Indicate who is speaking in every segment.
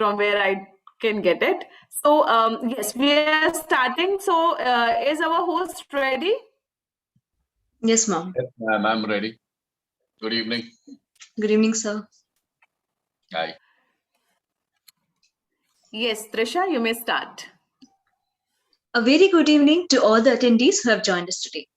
Speaker 1: from where I can get it. So yes, we are starting. So is our host ready?
Speaker 2: Yes, ma'am.
Speaker 3: Yes, ma'am, I'm ready. Good evening.
Speaker 2: Good evening, sir.
Speaker 3: Hi.
Speaker 1: Yes, Trisha, you may start.
Speaker 2: A very good evening to all the attendees who have joined us today.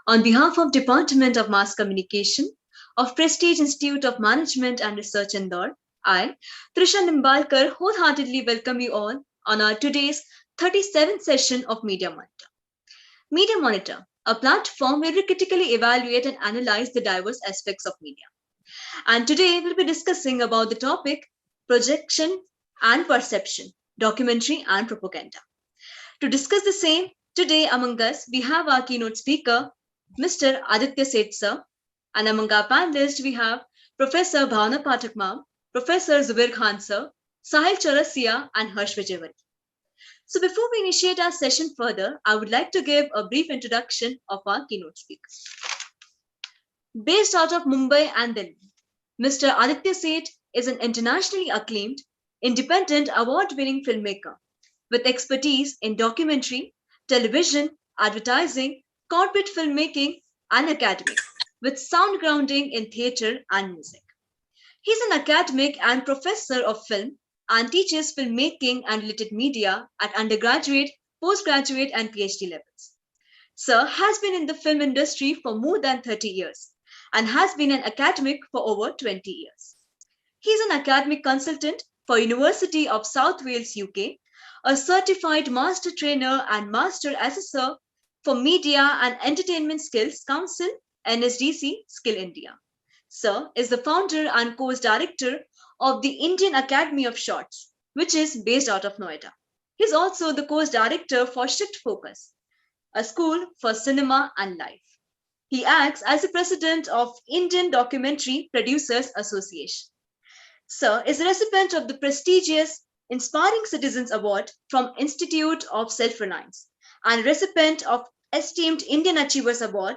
Speaker 2: On behalf of Department of Mass Communication of Prestige Institute of Management and Research Indore, I, Trisha Nimbalkar, wholeheartedly welcome you all on our today's 37th session of Media Monitor. Media Monitor, a platform where we critically evaluate and analyze the diverse aspects of media. And today we'll be discussing about the topic projection and perception, documentary and propaganda. To discuss the same, today among us we have our keynote speaker, Mr. Aditya Seth sir, and among our panelists we have Professor Bhavna Pathak ma'am, Professor Zubair Khan sir, Sahil Chaurasia, and Harsh Vijayawardene. So before we initiate our session further, I would like to give a brief introduction of our keynote speaker. Based out of Mumbai and Delhi, Mr. Aditya Seth is an internationally acclaimed, independent, award-winning filmmaker with expertise in documentary, television, advertising, corporate filmmaking, and academic, with sound grounding in theatre and music. He's an academic and professor of film and teaches filmmaking and related media at undergraduate, postgraduate, and PhD levels. Sir has been in the film industry for more than 30 years and has been an academic for over 20 years. He is an academic consultant for University of South Wales, UK, a certified master trainer and master assessor for Media and Entertainment Skills Council, NSDC Skill India. Sir is the founder and course director of the Indian Academy of Shorts, which is based out of Noida. He is also the course director for Shift Focus, a school for cinema and life. He acts as the president of Indian Documentary Producers Association. Sir is a recipient of the prestigious Inspiring Citizens Award from Institute of Self-Reliance and recipient of esteemed Indian Achievers Award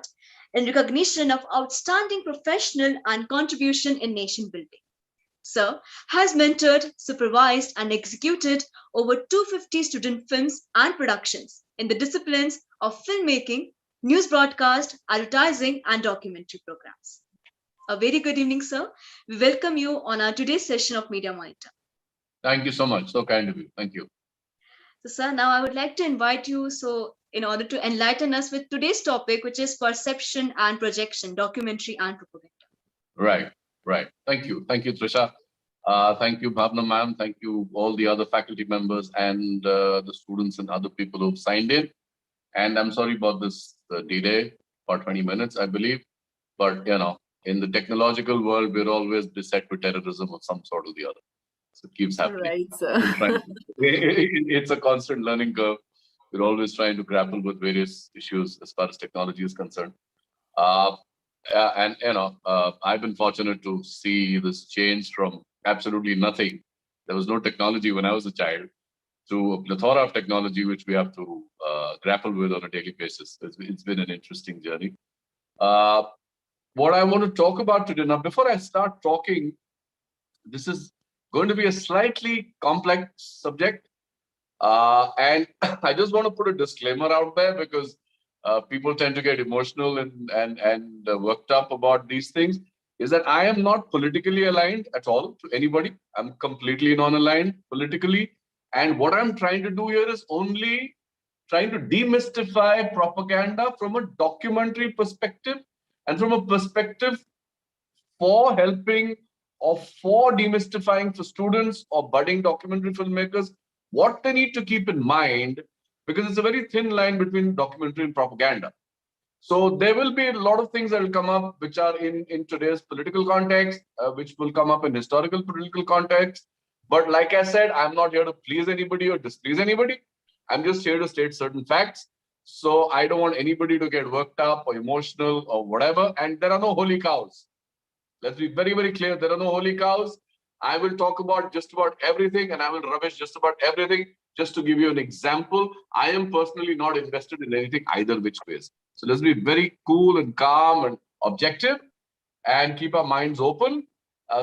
Speaker 2: in recognition of outstanding professional and contribution in nation building. Sir has mentored, supervised, and executed over 250 student films and productions in the disciplines of filmmaking, news broadcast, advertising, and documentary programs. A very good evening, sir. We welcome you on our today's session of Media Monitor.
Speaker 3: Thank you so much. So kind of you. Thank you.
Speaker 2: So, sir, now I would like to invite you, in order to enlighten us with today's topic, which is perception and projection, documentary and propaganda.
Speaker 3: Right. Thank you. Thank you, Trisha. Thank you, Bhavna ma'am. Thank you, all the other faculty members and the students and other people who've signed in. And I'm sorry about this delay for 20 minutes, I believe. But, in the technological world, we're always beset with terrorism of some sort or the other. So it keeps happening.
Speaker 1: Right, sir.
Speaker 3: It's a constant learning curve. We're always trying to grapple with various issues as far as technology is concerned. I've been fortunate to see this change from absolutely nothing. There was no technology when I was a child to a plethora of technology, which we have to grapple with on a daily basis. It's been an interesting journey. What I want to talk about today, now, before I start talking, this is going to be a slightly complex subject. And I just want to put a disclaimer out there because people tend to get emotional and worked up about these things, is that I am not politically aligned at all to anybody. I'm completely non-aligned politically. And what I'm trying to do here is only trying to demystify propaganda from a documentary perspective and from a perspective for helping or for demystifying for students or budding documentary filmmakers what they need to keep in mind, because it's a very thin line between documentary and propaganda. So there will be a lot of things that will come up which are in today's political context, which will come up in historical political context. But like I said, I'm not here to please anybody or displease anybody. I'm just here to state certain facts. So I don't want anybody to get worked up or emotional or whatever. And there are no holy cows. Let's be very, very clear. There are no holy cows. I will talk about just about everything and I will rubbish just about everything. Just to give you an example, I am personally not invested in anything either which ways. So let's be very cool and calm and objective and keep our minds open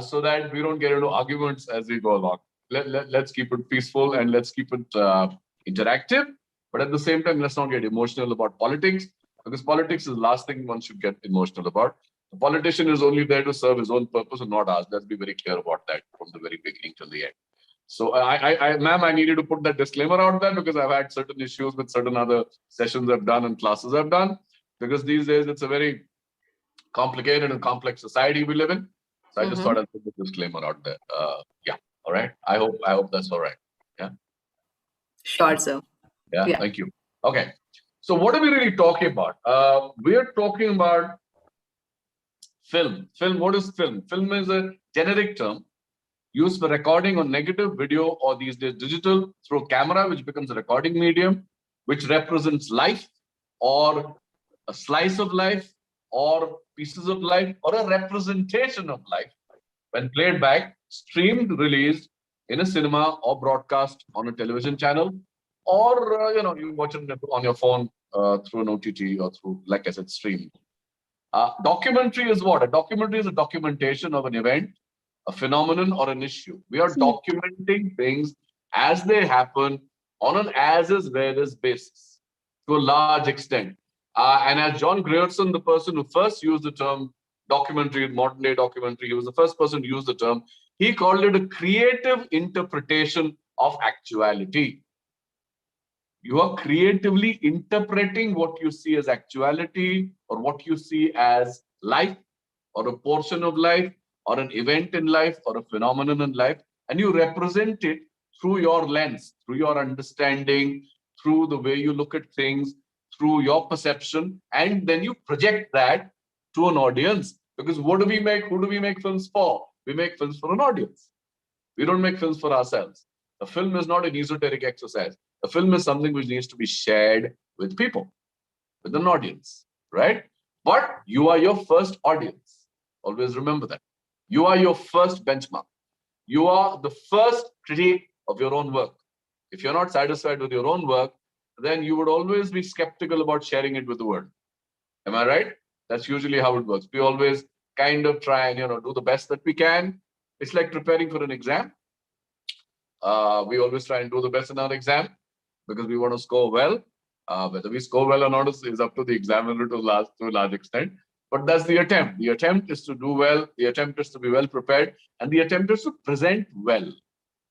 Speaker 3: so that we don't get into arguments as we go along. let's keep it peaceful and let's keep it interactive. But at the same time, let's not get emotional about politics, because politics is the last thing one should get emotional about. The politician is only there to serve his own purpose and not ours. Let's be very clear about that from the very beginning till the end. So, ma'am, I needed to put that disclaimer out there because I've had certain issues with certain other sessions I've done and classes I've done. Because these days it's a very complicated and complex society we live in. So I just thought I'd put the disclaimer out there. Yeah, all right. I hope that's all right. Yeah.
Speaker 1: Sure, sir.
Speaker 3: Yeah. Thank you. Okay. So what are we really talking about? We're talking about film. Film. What is film? Film is a generic term used for recording on negative, video, or these days digital through camera, which becomes a recording medium, which represents life or a slice of life or pieces of life or a representation of life when played back, streamed, released in a cinema or broadcast on a television channel, or you watch it on your phone through an OTT or through, like I said, stream. Documentary is what? A documentary is a documentation of an event, a phenomenon, or an issue. We are documenting things as they happen on an as-is, where-is basis to a large extent. And as John Grierson, the person who first used the term documentary, modern day documentary, he was the first person to use the term. He called it a creative interpretation of actuality. You are creatively interpreting what you see as actuality or what you see as life or a portion of life or an event in life or a phenomenon in life, and you represent it through your lens, through your understanding, through the way you look at things, through your perception, and then you project that to an audience. Because what do we make? Who do we make films for? We make films for an audience. We don't make films for ourselves. A film is not an esoteric exercise. A film is something which needs to be shared with people, with an audience, right? But you are your first audience. Always remember that. You are your first benchmark. You are the first critic of your own work. If you're not satisfied with your own work, then you would always be skeptical about sharing it with the world. Am I right? That's usually how it works. We always kind of try and do the best that we can. It's like preparing for an exam. We always try and do the best in our exam because we want to score well. Whether we score well or not is up to the examiner to a large extent. But that's the attempt. The attempt is to do well. The attempt is to be well prepared. And the attempt is to present well,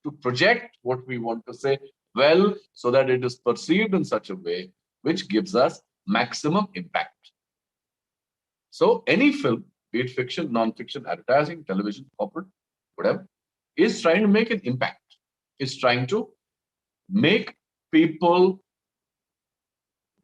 Speaker 3: to project what we want to say well, so that it is perceived in such a way which gives us maximum impact. So any film, be it fiction, non-fiction, advertising, television, corporate, whatever, is trying to make an impact, is trying to make people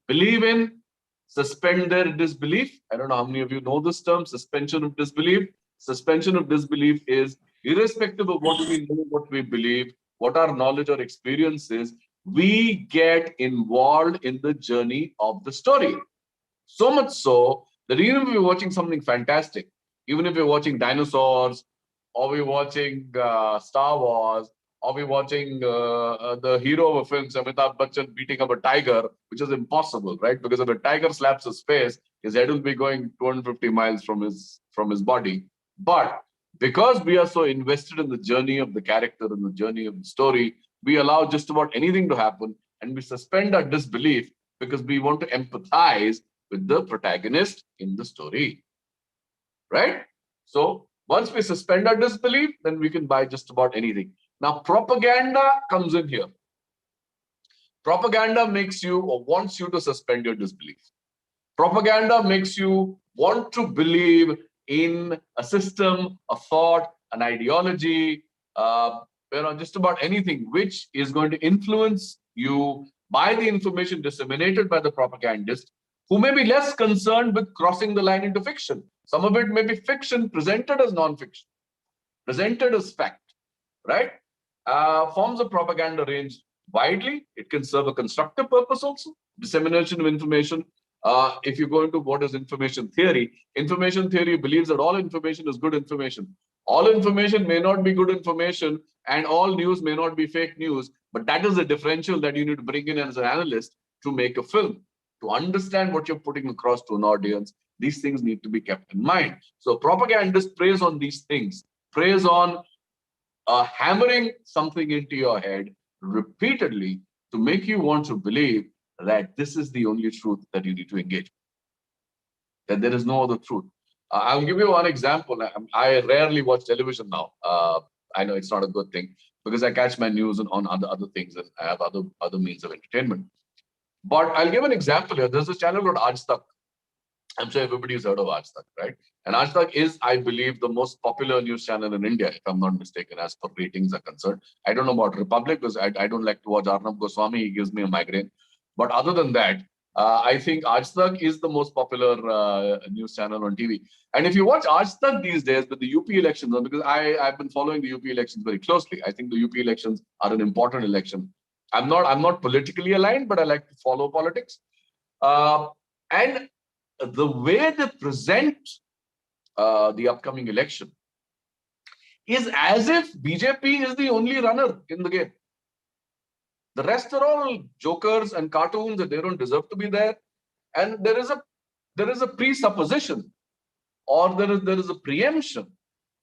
Speaker 3: believe in, suspend their disbelief. I don't know how many of you know this term, suspension of disbelief. Suspension of disbelief is irrespective of what we know, what we believe, what our knowledge or experience is, we get involved in the journey of the story. So much so that even if you're watching something fantastic, even if you're watching dinosaurs, or we're watching Star Wars, or we're watching the hero of a film, Amitabh Bachchan, beating up a tiger, which is impossible, right? Because if a tiger slaps his face, his head will be going 250 miles from his body. But because we are so invested in the journey of the character and the journey of the story, we allow just about anything to happen, and we suspend our disbelief because we want to empathize with the protagonist in the story, right? So once we suspend our disbelief, then we can buy just about anything. Now, propaganda comes in here. Propaganda makes you or wants you to suspend your disbelief. Propaganda makes you want to believe in a system, a thought, an ideology, just about anything which is going to influence you by the information disseminated by the propagandist, who may be less concerned with crossing the line into fiction. Some of it may be fiction presented as non-fiction, presented as fact, right? Forms of propaganda range widely. It can serve a constructive purpose also, dissemination of information. If you go into what is information theory believes that all information is good information. All information may not be good information, and all news may not be fake news, but that is the differential that you need to bring in as an analyst to make a film. To understand what you're putting across to an audience, these things need to be kept in mind. So propagandist preys on these things, preys on hammering something into your head repeatedly to make you want to believe that this is the only truth that you need to engage, that there is no other truth. I'll give you one example. I rarely watch television now. I know it's not a good thing because I catch my news on other things and I have other means of entertainment. But I'll give an example here. There's a channel called Aaj Tak. I'm sure everybody's heard of Aaj Tak, right? And Aaj Tak is, I believe, the most popular news channel in India, if I'm not mistaken, as far ratings are concerned. I don't know about Republic because I don't like to watch Arnab Goswami. He gives me a migraine. But other than that, I think Aaj Tak is the most popular news channel on TV. And if you watch Aaj Tak these days with the UP elections, because I've been following the UP elections very closely. I think the UP elections are an important election. I'm not politically aligned, but I like to follow politics. And the way they present the upcoming election is as if BJP is the only runner in the game. The rest are all jokers and cartoons, and they don't deserve to be there. And there is a presupposition, or there is a preemption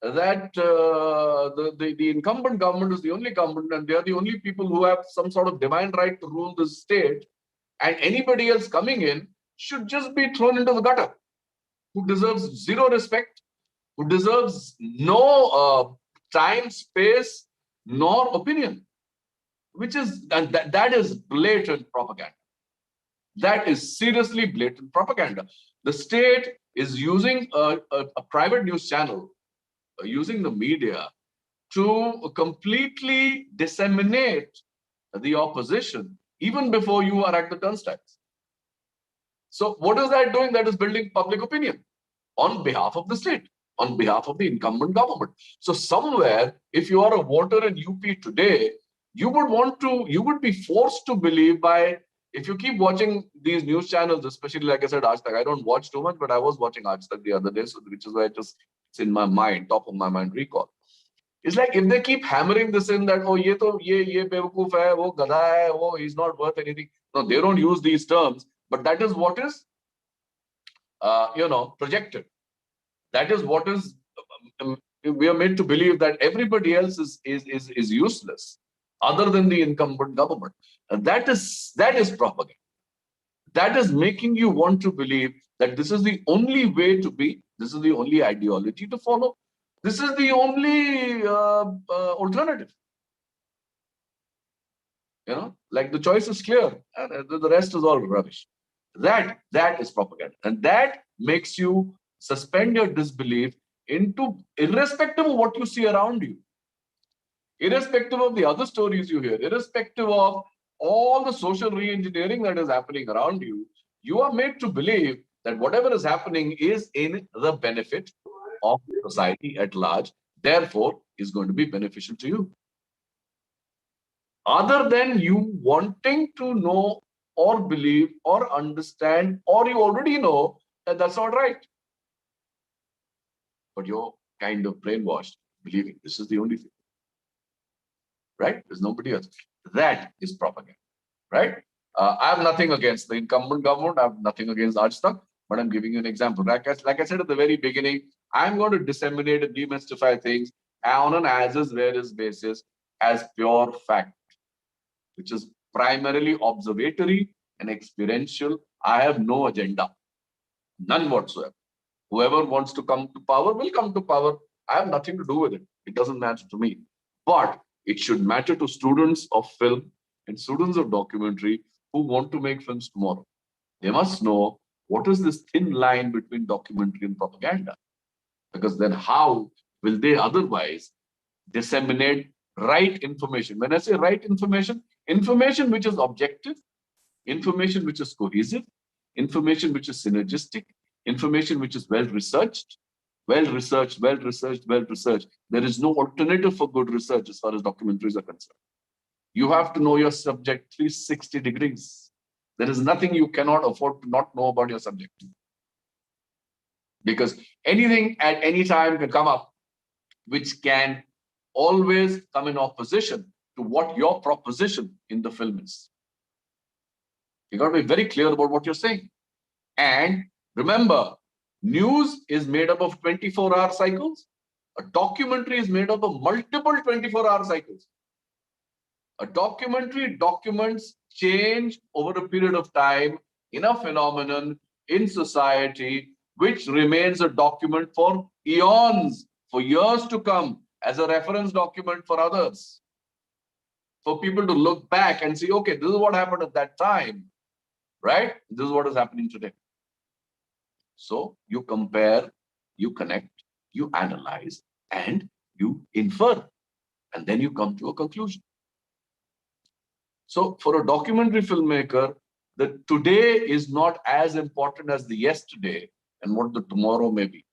Speaker 3: that the incumbent government is the only government, and they are the only people who have some sort of divine right to rule the state, and anybody else coming in should just be thrown into the gutter, who deserves zero respect, who deserves no time, space, nor opinion, which is, and that is blatant propaganda. That is seriously blatant propaganda. The state is using a private news channel, using the media to completely disseminate the opposition even before you are at the turnstiles. So what is that doing? That is building public opinion on behalf of the state, on behalf of the incumbent government. So somewhere, if you are a voter in UP today, you would be forced to believe by, if you keep watching these news channels, especially like I said, Aaj Tak. I don't watch too much, but I was watching Aaj Tak the other day, so which is why it's in my mind, top of my mind recall. It's like if they keep hammering this in that, oh, ye bewakoof hai, wo gadha hai, oh, he's not worth anything. No, they don't use these terms, but that is what is, projected. That is what is, we are made to believe that everybody else is useless other than the incumbent government. And that is propaganda. That is making you want to believe that this is the only way to be, this is the only ideology to follow, this is the only alternative. Like the choice is clear and the rest is all rubbish. That is propaganda. And that makes you suspend your disbelief into, irrespective of what you see around you, irrespective of the other stories you hear, irrespective of all the social re-engineering that is happening around you, you are made to believe that whatever is happening is in the benefit of society at large, therefore is going to be beneficial to you. Other than you wanting to know or believe or understand, or you already know that that's not right. But you're kind of brainwashed, believing this is the only thing. Right? There's nobody else. That is propaganda. Right? I have nothing against the incumbent government. I have nothing against Aaj Tak, but I'm giving you an example. Like I said at the very beginning, I'm going to disseminate and demystify things on an as-is, where-is basis as pure fact, which is primarily observatory and experiential. I have no agenda, none whatsoever. Whoever wants to come to power will come to power. I have nothing to do with it. It doesn't matter to me. But it should matter to students of film and students of documentary who want to make films tomorrow. They must know what is this thin line between documentary and propaganda. Because then how will they otherwise disseminate right information? When I say right information, information which is objective, information which is cohesive, information which is synergistic, information which is well-researched. There is no alternative for good research as far as documentaries are concerned. You have to know your subject 360 degrees. There is nothing you cannot afford to not know about your subject. Because anything at any time can come up, which can always come in opposition to what your proposition in the film is. You got to be very clear about what you're saying. And remember, news is made up of 24-hour cycles. A documentary is made up of multiple 24-hour cycles. A documentary documents change over a period of time in a phenomenon in society, which remains a document for eons, for years to come, as a reference document for others. For people to look back and see, okay, this is what happened at that time, right? This is what is happening today. So you compare, you connect, you analyze, and you infer, and then you come to a conclusion. So for a documentary filmmaker, the today is not as important as the yesterday and what the tomorrow may be.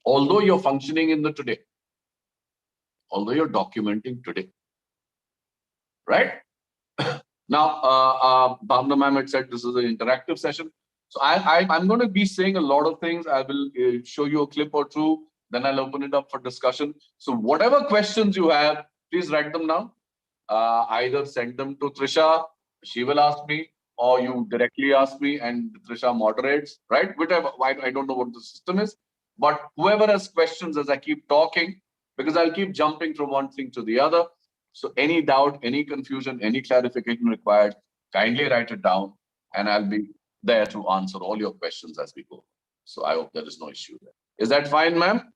Speaker 3: Although you're functioning in the today, although you're documenting today, right? Now, Bhavna ma'am had said this is an interactive session. So I'm going to be saying a lot of things. I will show you a clip or two, then I'll open it up for discussion. So whatever questions you have, please write them down. Either send them to Trisha, she will ask me, or you directly ask me and Trisha moderates, right? Whatever, I don't know what the system is, but whoever has questions as I keep talking, because I'll keep jumping from one thing to the other. So any doubt, any confusion, any clarification required, kindly write it down and I'll be there to answer all your questions as we go. So I hope there is no issue there. Is that fine, ma'am?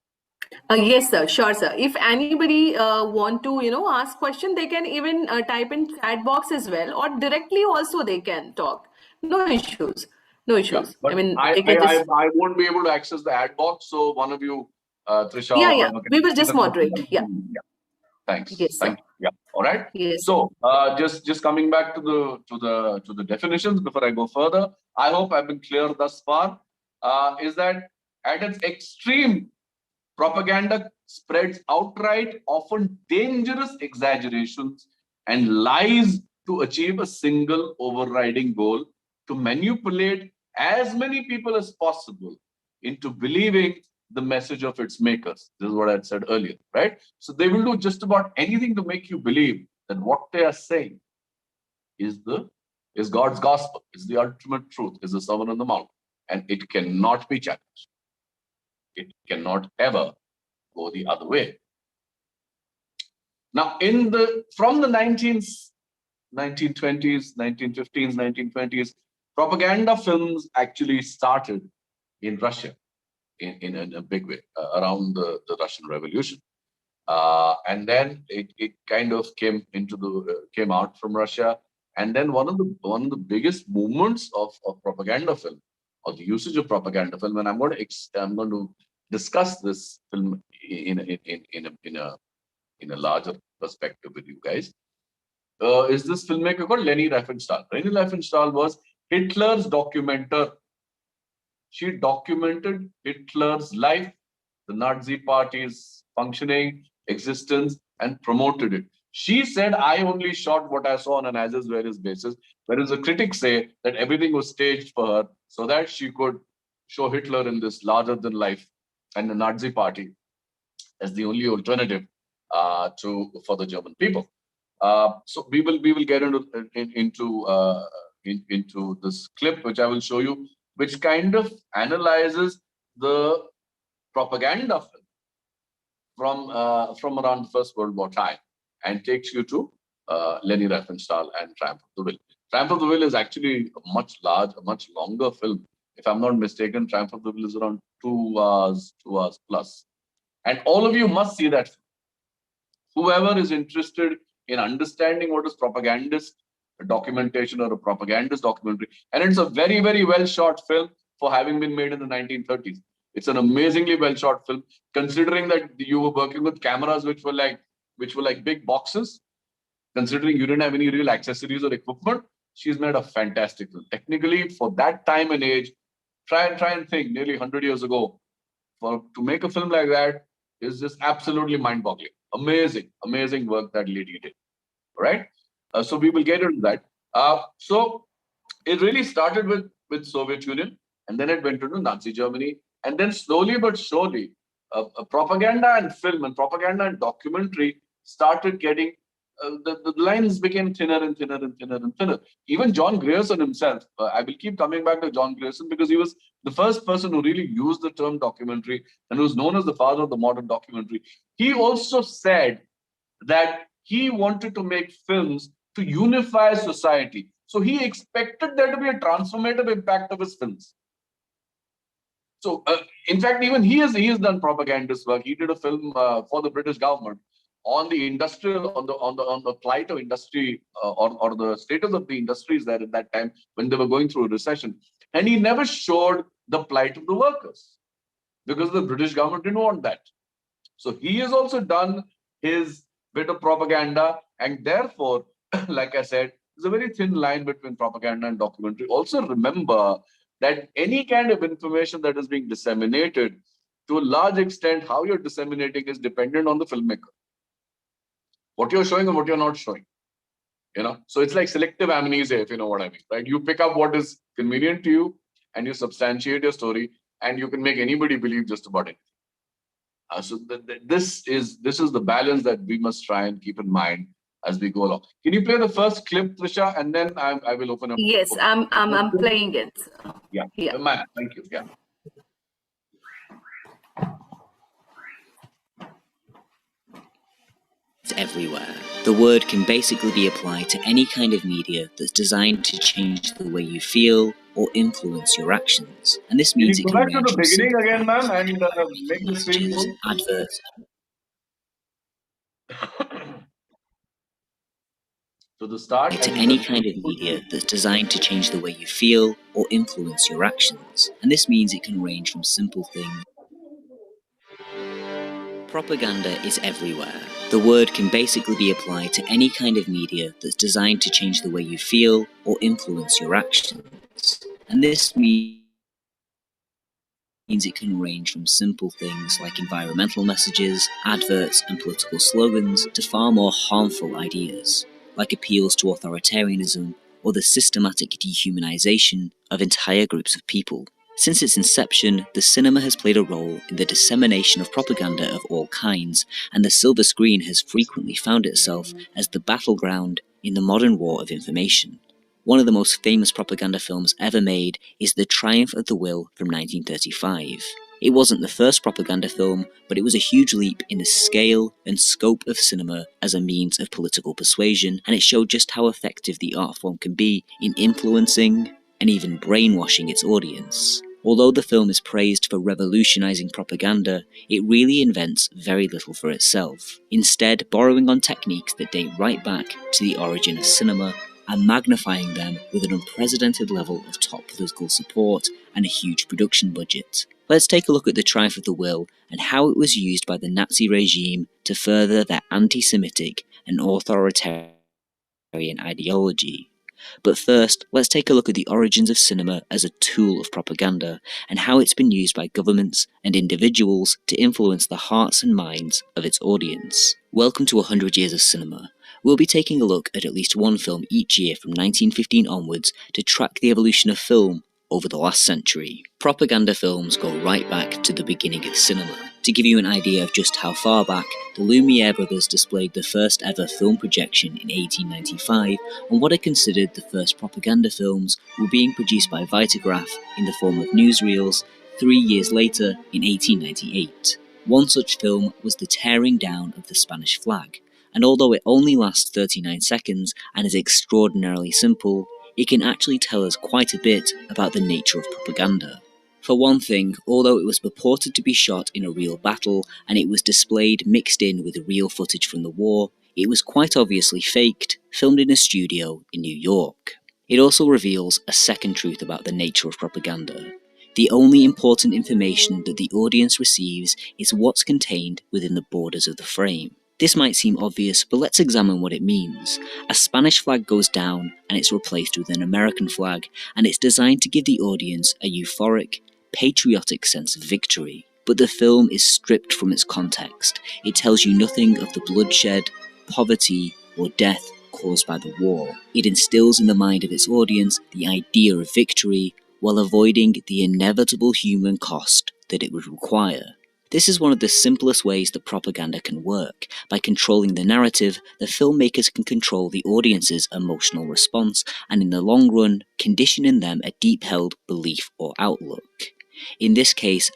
Speaker 1: Yes, sir. Sure, sir. If anybody want to, ask question, they can even type in chat box as well, or directly also they can talk. No issues. No issues.
Speaker 3: Yeah, but
Speaker 1: I mean,
Speaker 3: I,
Speaker 1: they can
Speaker 3: I,
Speaker 1: just.
Speaker 3: I won't be able to access the ad box. So one of you, Trisha
Speaker 1: Yeah,
Speaker 3: or
Speaker 1: yeah.
Speaker 3: whoever,
Speaker 1: We will
Speaker 3: can see
Speaker 1: just
Speaker 3: the question.
Speaker 1: moderate. Yeah.
Speaker 3: Yeah. Thanks.
Speaker 1: Yes, sir.
Speaker 3: Thank you. Yeah. All right.
Speaker 1: Yes.
Speaker 3: So just coming back to the definitions before I go further, I hope I've been clear thus far. Is that at its extreme, propaganda spreads outright, often dangerous exaggerations and lies to achieve a single overriding goal to manipulate as many people as possible into believing the message of its makers. This is what I had said earlier, right? So they will do just about anything to make you believe that what they are saying is God's gospel, is the ultimate truth, is the sermon on the mount, and it cannot be challenged. It cannot ever go the other way. Now, from the 1920s, 1915s, 1920s, propaganda films actually started in Russia in a big way around the Russian Revolution, and then it kind of came out from Russia, and then one of the biggest movements of propaganda film, or the usage of propaganda film, and I'm going to discuss this film in a larger perspective with you guys, is this filmmaker called Leni Riefenstahl. Leni Riefenstahl was Hitler's documenter. She documented Hitler's life, the Nazi Party's functioning, existence, and promoted it. She said, I only shot what I saw on an as is where is basis, whereas the critics say that everything was staged for her so that she could show Hitler in this larger than life and the Nazi Party as the only alternative for the German people. So we will get into this clip, which I will show you, which kind of analyzes the propaganda from around the First World War time and takes you to Leni Riefenstahl and Triumph of the Will. Triumph of the Will is actually a much longer film. If I'm not mistaken, Triumph of the Will is around 2 hours plus. And all of you must see that film. Whoever is interested in understanding what is propagandist documentation or a propagandist documentary, and it's a very, very well shot film for having been made in the 1930s. It's an amazingly well shot film, considering that you were working with cameras which were like big boxes. Considering you didn't have any real accessories or equipment, she's made a fantastic film. Technically, for that time and age, try and think nearly 100 years ago, to make a film like that is just absolutely mind-boggling. Amazing work that lady did. All right. So we will get into that. So it really started with Soviet Union, and then it went into Nazi Germany, and then slowly but surely, propaganda and film and propaganda and documentary started getting the lines became thinner and thinner and thinner and thinner. Even John Grierson himself, I will keep coming back to John Grierson because he was the first person who really used the term documentary and who's known as the father of the modern documentary. He also said that he wanted to make films to unify society. So he expected there to be a transformative impact of his films. So, in fact, even he has done propagandist work. He did a film for the British government on the industrial on the plight of industry or the status of the industries there at that time when they were going through a recession, and he never showed the plight of the workers because the British government didn't want that. So he has also done his bit of propaganda, and therefore, like I said, there's a very thin line between propaganda and documentary. Also remember that any kind of information that is being disseminated, to a large extent, how you're disseminating is dependent on the filmmaker. What you're showing and what you're not showing. So it's like selective amnesia, if you know what I mean, right? You pick up what is convenient to you and you substantiate your story, and you can make anybody believe just about it. So this is the balance that we must try and keep in mind as we go along. Can you play the first clip, Trisha, and then I will open up.
Speaker 1: Yes, I'm playing it.
Speaker 3: Yeah.
Speaker 1: Yeah.
Speaker 3: Man, thank you. Yeah.
Speaker 4: It's everywhere. The word can basically be applied to any kind of media that's designed to change the way you feel or influence your actions. And this means it
Speaker 3: Can you
Speaker 4: can
Speaker 3: go back to
Speaker 4: range
Speaker 3: the
Speaker 4: from
Speaker 3: beginning
Speaker 4: simple
Speaker 3: again, ma'am, and make the screen
Speaker 4: messages,
Speaker 3: full?
Speaker 4: adverts.
Speaker 3: So the start
Speaker 4: to any kind of media that's designed to change the way you feel or influence your actions. And this means it can range from simple things. Propaganda is everywhere. The word can basically be applied to any kind of media that's designed to change the way you feel or influence your actions. And this means it can range from simple things like environmental messages, adverts, and political slogans to far more harmful ideas, like appeals to authoritarianism or the systematic dehumanization of entire groups of people. Since its inception, the cinema has played a role in the dissemination of propaganda of all kinds, and the silver screen has frequently found itself as the battleground in the modern war of information. One of the most famous propaganda films ever made is The Triumph of the Will from 1935. It wasn't the first propaganda film, but it was a huge leap in the scale and scope of cinema as a means of political persuasion, and it showed just how effective the art form can be in influencing and even brainwashing its audience. Although the film is praised for revolutionizing propaganda, it really invents very little for itself, instead borrowing on techniques that date right back to the origin of cinema and magnifying them with an unprecedented level of top political support and a huge production budget. Let's take a look at The Triumph of the Will and how it was used by the Nazi regime to further their anti-Semitic and authoritarian ideology. But first, let's take a look at the origins of cinema as a tool of propaganda and how it's been used by governments and individuals to influence the hearts and minds of its audience. Welcome to 100 Years of Cinema. We'll be taking a look at least one film each year from 1915 onwards to track the evolution of film over the last century. Propaganda films go right back to the beginning of cinema. To give you an idea of just how far back, the Lumiere brothers displayed the first ever film projection in 1895, and what are considered the first propaganda films were being produced by Vitagraph in the form of newsreels 3 years later in 1898. One such film was the tearing down of the Spanish flag, and although it only lasts 39 seconds and is extraordinarily simple, it can actually tell us quite a bit about the nature of propaganda. For one thing, although it was purported to be shot in a real battle and it was displayed mixed in with real footage from the war, it was quite obviously faked, filmed in a studio in New York. It also reveals a second truth about the nature of propaganda. The only important information that the audience receives is what's contained within the borders of the frame. This might seem obvious, but let's examine what it means. A Spanish flag goes down and it's replaced with an American flag, and it's designed to give the audience a euphoric, patriotic sense of victory. But the film is stripped from its context. It tells you nothing of the bloodshed, poverty, or death caused by the war. It instills in the mind of its audience the idea of victory while avoiding the inevitable human cost that it would require. This is one of the simplest ways that propaganda can work. By controlling the narrative, the filmmakers can control the audience's emotional response and in the long run, condition in them a deep-held belief or outlook. In this case,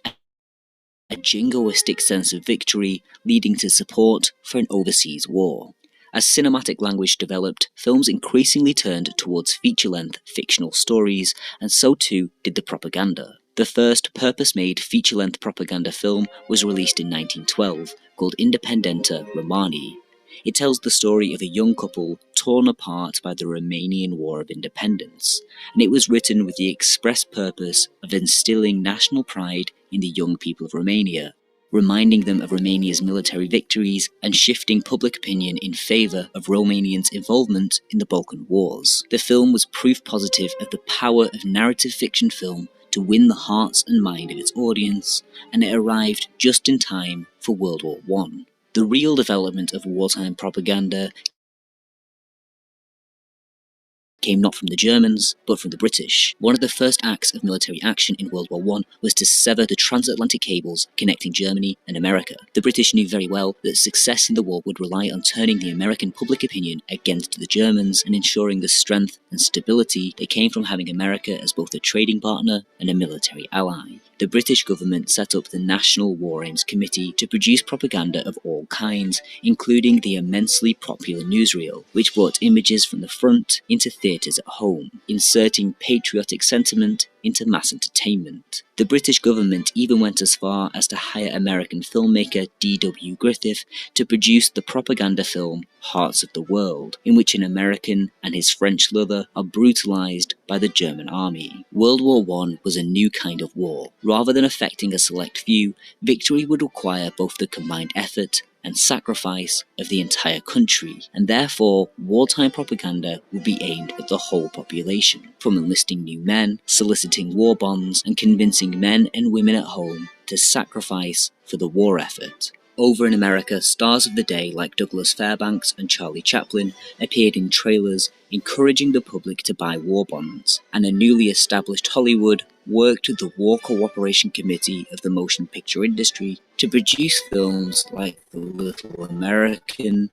Speaker 4: a jingoistic sense of victory leading to support for an overseas war. As cinematic language developed, films increasingly turned towards feature-length fictional stories, and so too did the propaganda. The first purpose-made feature-length propaganda film was released in 1912, called Independenta Romani. It tells the story of a young couple torn apart by the Romanian War of Independence, and it was written with the express purpose of instilling national pride in the young people of Romania, reminding them of Romania's military victories and shifting public opinion in favour of Romanians' involvement in the Balkan Wars. The film was proof positive of the power of narrative fiction film to win the hearts and mind of its audience, and it arrived just in time for World War I. The real development of wartime propaganda came not from the Germans, but from the British. One of the first acts of military action in World War I was to sever the transatlantic cables connecting Germany and America. The British knew very well that success in the war would rely on turning the American public opinion against the Germans and ensuring the strength and stability that came from having America as both a trading partner and a military ally. The British government set up the National War Aims Committee to produce propaganda of all kinds, including the immensely popular newsreel, which brought images from the front into theatres at home, inserting patriotic sentiment into mass entertainment. The British government even went as far as to hire American filmmaker D.W. Griffith to produce the propaganda film Hearts of the World, in which an American and his French lover are brutalized by the German army. World War I was a new kind of war. Rather than affecting a select few, victory would require both the combined effort and sacrifice of the entire country, and therefore wartime propaganda would be aimed at the whole population, from enlisting new men, soliciting war bonds, and convincing men and women at home to sacrifice for the war effort. Over in America, stars of the day like Douglas Fairbanks and Charlie Chaplin appeared in trailers encouraging the public to buy war bonds, and a newly established Hollywood worked with the War Cooperation Committee of the motion picture industry to produce films like The Little American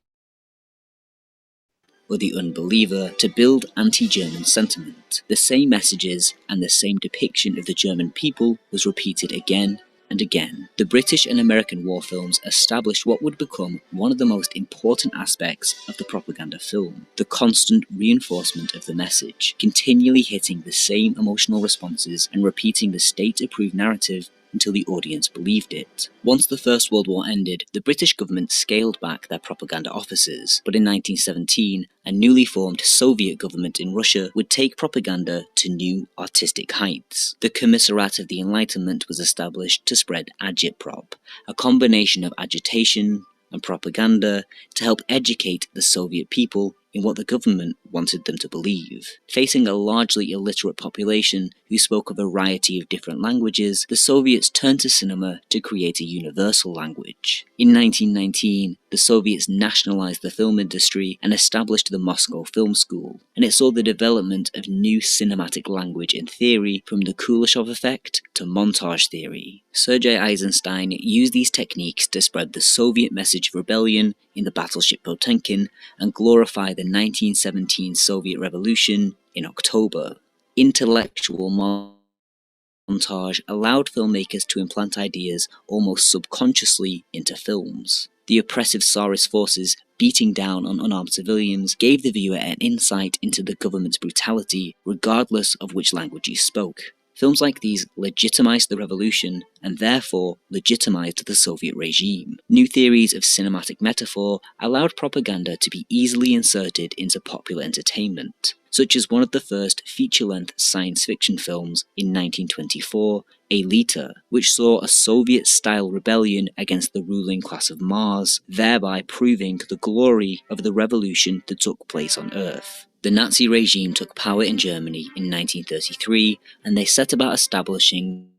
Speaker 4: or The Unbeliever to build anti-German sentiment. The same messages and the same depiction of the German people was repeated again and again. The British and American war films established what would become one of the most important aspects of the propaganda film: the constant reinforcement of the message, continually hitting the same emotional responses and repeating the state-approved narrative until the audience believed it. Once the First World War ended, the British government scaled back their propaganda offices, but in 1917, a newly formed Soviet government in Russia would take propaganda to new artistic heights. The Commissariat of the Enlightenment was established to spread agitprop, a combination of agitation and propaganda to help educate the Soviet people in what the government wanted them to believe. Facing a largely illiterate population who spoke a variety of different languages, the Soviets turned to cinema to create a universal language. In 1919, the Soviets nationalized the film industry and established the Moscow Film School, and it saw the development of new cinematic language and theory, from the Kuleshov effect to montage theory. Sergei Eisenstein used these techniques to spread the Soviet message of rebellion in the battleship Potemkin and glorify the 1917 Soviet Revolution in October. Intellectual montage allowed filmmakers to implant ideas almost subconsciously into films. The oppressive Tsarist forces beating down on unarmed civilians gave the viewer an insight into the government's brutality, regardless of which language you spoke. Films like these legitimized the revolution and therefore legitimized the Soviet regime. New theories of cinematic metaphor allowed propaganda to be easily inserted into popular entertainment, such as one of the first feature-length science fiction films in 1924, Elita, which saw a Soviet-style rebellion against the ruling class of Mars, thereby proving the glory of the revolution that took place on Earth. The Nazi regime took power in Germany in 1933, and they set about establishing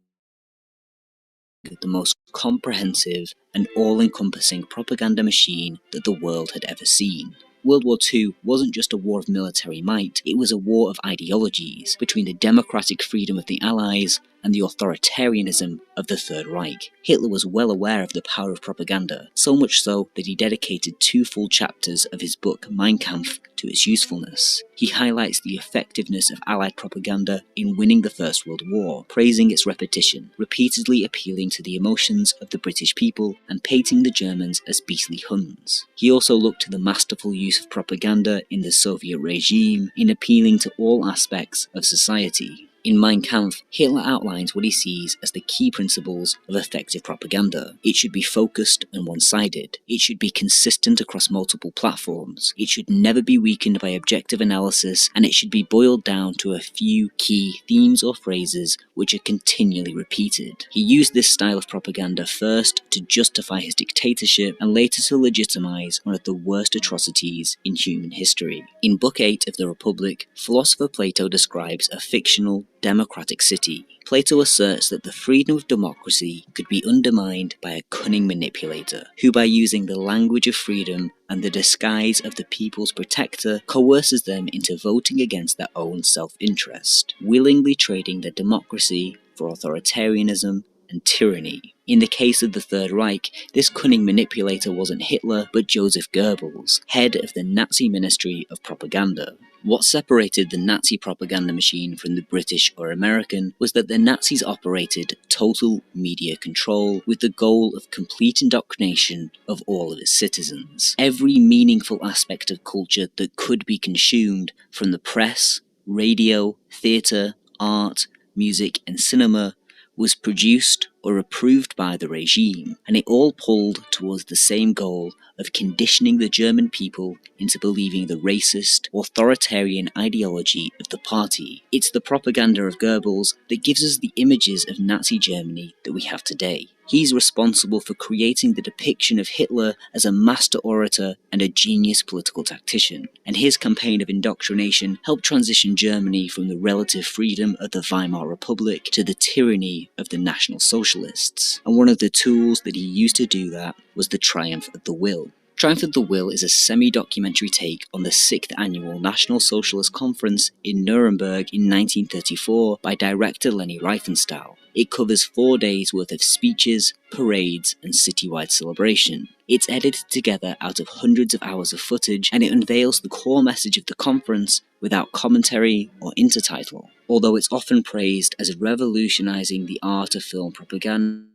Speaker 4: the most comprehensive and all-encompassing propaganda machine that the world had ever seen. World War II wasn't just a war of military might, it was a war of ideologies between the democratic freedom of the Allies and the authoritarianism of the Third Reich. Hitler was well aware of the power of propaganda, so much so that he dedicated 2 full chapters of his book Mein Kampf to its usefulness. He highlights the effectiveness of Allied propaganda in winning the First World War, praising its repetition, repeatedly appealing to the emotions of the British people and painting the Germans as beastly Huns. He also looked to the masterful use of propaganda in the Soviet regime in appealing to all aspects of society. In Mein Kampf, Hitler outlines what he sees as the key principles of effective propaganda. It should be focused and one-sided. It should be consistent across multiple platforms. It should never be weakened by objective analysis, and it should be boiled down to a few key themes or phrases which are continually repeated. He used this style of propaganda first to justify his dictatorship and later to legitimize one of the worst atrocities in human history. In Book 8 of the Republic, philosopher Plato describes a fictional democratic city. Plato asserts that the freedom of democracy could be undermined by a cunning manipulator, who by using the language of freedom and the disguise of the people's protector coerces them into voting against their own self-interest, willingly trading their democracy for authoritarianism and tyranny. In the case of the Third Reich, this cunning manipulator wasn't Hitler, but Joseph Goebbels, head of the Nazi Ministry of Propaganda. What separated the Nazi propaganda machine from the British or American was that the Nazis operated total media control with the goal of complete indoctrination of all of its citizens. Every meaningful aspect of culture that could be consumed, from the press, radio, theatre, art, music and cinema, was produced or approved by the regime, and it all pulled towards the same goal of conditioning the German people into believing the racist, authoritarian ideology of the party. It's the propaganda of Goebbels that gives us the images of Nazi Germany that we have today. He's responsible for creating the depiction of Hitler as a master orator and a genius political tactician, and his campaign of indoctrination helped transition Germany from the relative freedom of the Weimar Republic to the tyranny of the National Socialists. And one of the tools that he used to do that was the Triumph of the Will. Triumph of the Will is a semi-documentary take on the 6th Annual National Socialist Conference in Nuremberg in 1934 by director Leni Riefenstahl. It covers 4 days worth of speeches, parades, and citywide celebration. It's edited together out of hundreds of hours of footage, and it unveils the core message of the conference without commentary or intertitle. Although it's often praised as revolutionizing the art of film propaganda,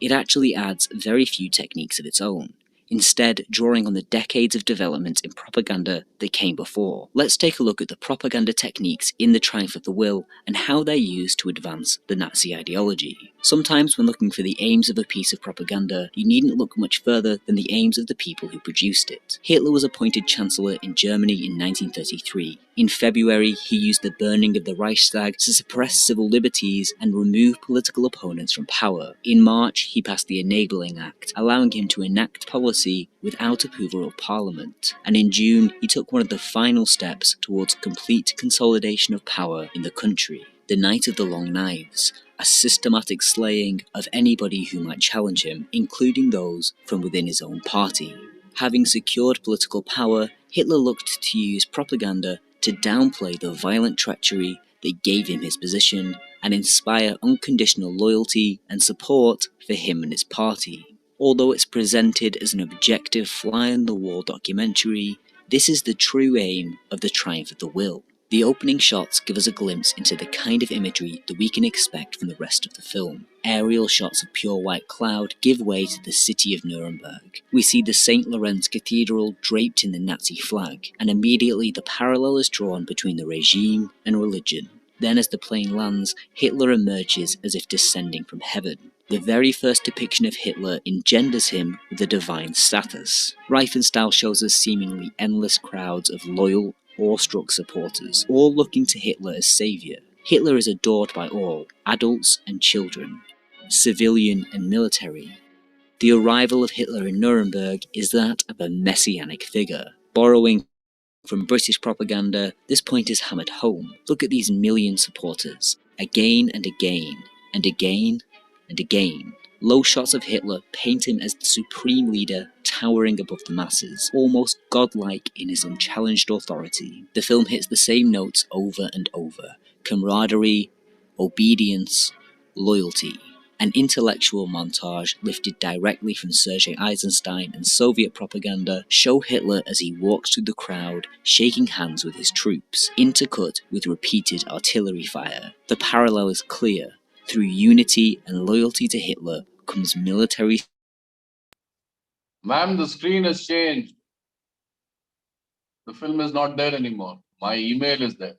Speaker 4: it actually adds very few techniques of its own, instead drawing on the decades of development in propaganda that came before. Let's take a look at the propaganda techniques in The Triumph of the Will and how they're used to advance the Nazi ideology. Sometimes when looking for the aims of a piece of propaganda, you needn't look much further than the aims of the people who produced it. Hitler was appointed Chancellor in Germany in 1933. In February, he used the burning of the Reichstag to suppress civil liberties and remove political opponents from power. In March, he passed the Enabling Act, allowing him to enact policy without approval of Parliament. And in June, he took one of the final steps towards complete consolidation of power in the country. The Night of the Long Knives, a systematic slaying of anybody who might challenge him, including those from within his own party. Having secured political power, Hitler looked to use propaganda to downplay the violent treachery that gave him his position and inspire unconditional loyalty and support for him and his party. Although it's presented as an objective fly-on-the-wall documentary, this is the true aim of The Triumph of the Will. The opening shots give us a glimpse into the kind of imagery that we can expect from the rest of the film. Aerial shots of pure white cloud give way to the city of Nuremberg. We see the St. Lawrence Cathedral draped in the Nazi flag, and immediately the parallel is drawn between the regime and religion. Then as the plane lands, Hitler emerges as if descending from heaven. The very first depiction of Hitler engenders him with a divine status. Riefenstahl shows us seemingly endless crowds of loyal, awestruck supporters, all looking to Hitler as saviour. Hitler is adored by all, adults and children, civilian and military. The arrival of Hitler in Nuremberg is that of a messianic figure. Borrowing from British propaganda, this point is hammered home. Look at these million supporters, again and again, and again and again. Low shots of Hitler paint him as the supreme leader, towering above the masses, almost godlike in his unchallenged authority. The film hits the same notes over and over: camaraderie, obedience, loyalty. An intellectual montage lifted directly from Sergei Eisenstein and Soviet propaganda show Hitler as he walks through the crowd, shaking hands with his troops, intercut with repeated artillery fire. The parallel is clear. Through unity and loyalty to Hitler comes military.
Speaker 3: Ma'am, the screen has changed. The film is not there anymore. My email is there.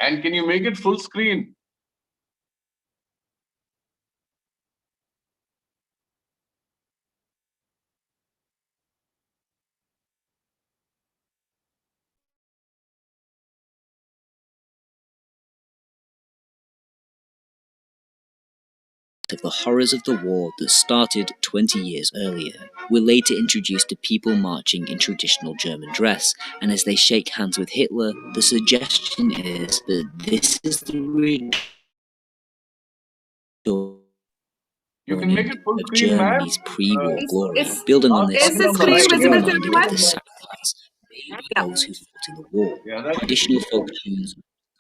Speaker 3: And can you make it full screen?
Speaker 4: Of the horrors of the war that started 20 years earlier. We're later introduced to people marching in traditional German dress, and as they shake hands with Hitler, the suggestion is that this is the return
Speaker 3: You can make it full
Speaker 4: of
Speaker 3: screen, ma'am.
Speaker 4: Germany's pre-war glory.
Speaker 1: Is
Speaker 4: Building on this,
Speaker 1: is the
Speaker 4: we're
Speaker 1: screen
Speaker 4: also
Speaker 1: visible to
Speaker 4: reminded of the
Speaker 1: everyone?
Speaker 4: sacrifice made by
Speaker 1: Yeah.
Speaker 4: those who fought in the war.
Speaker 3: Yeah, that's
Speaker 4: Traditional folk tunes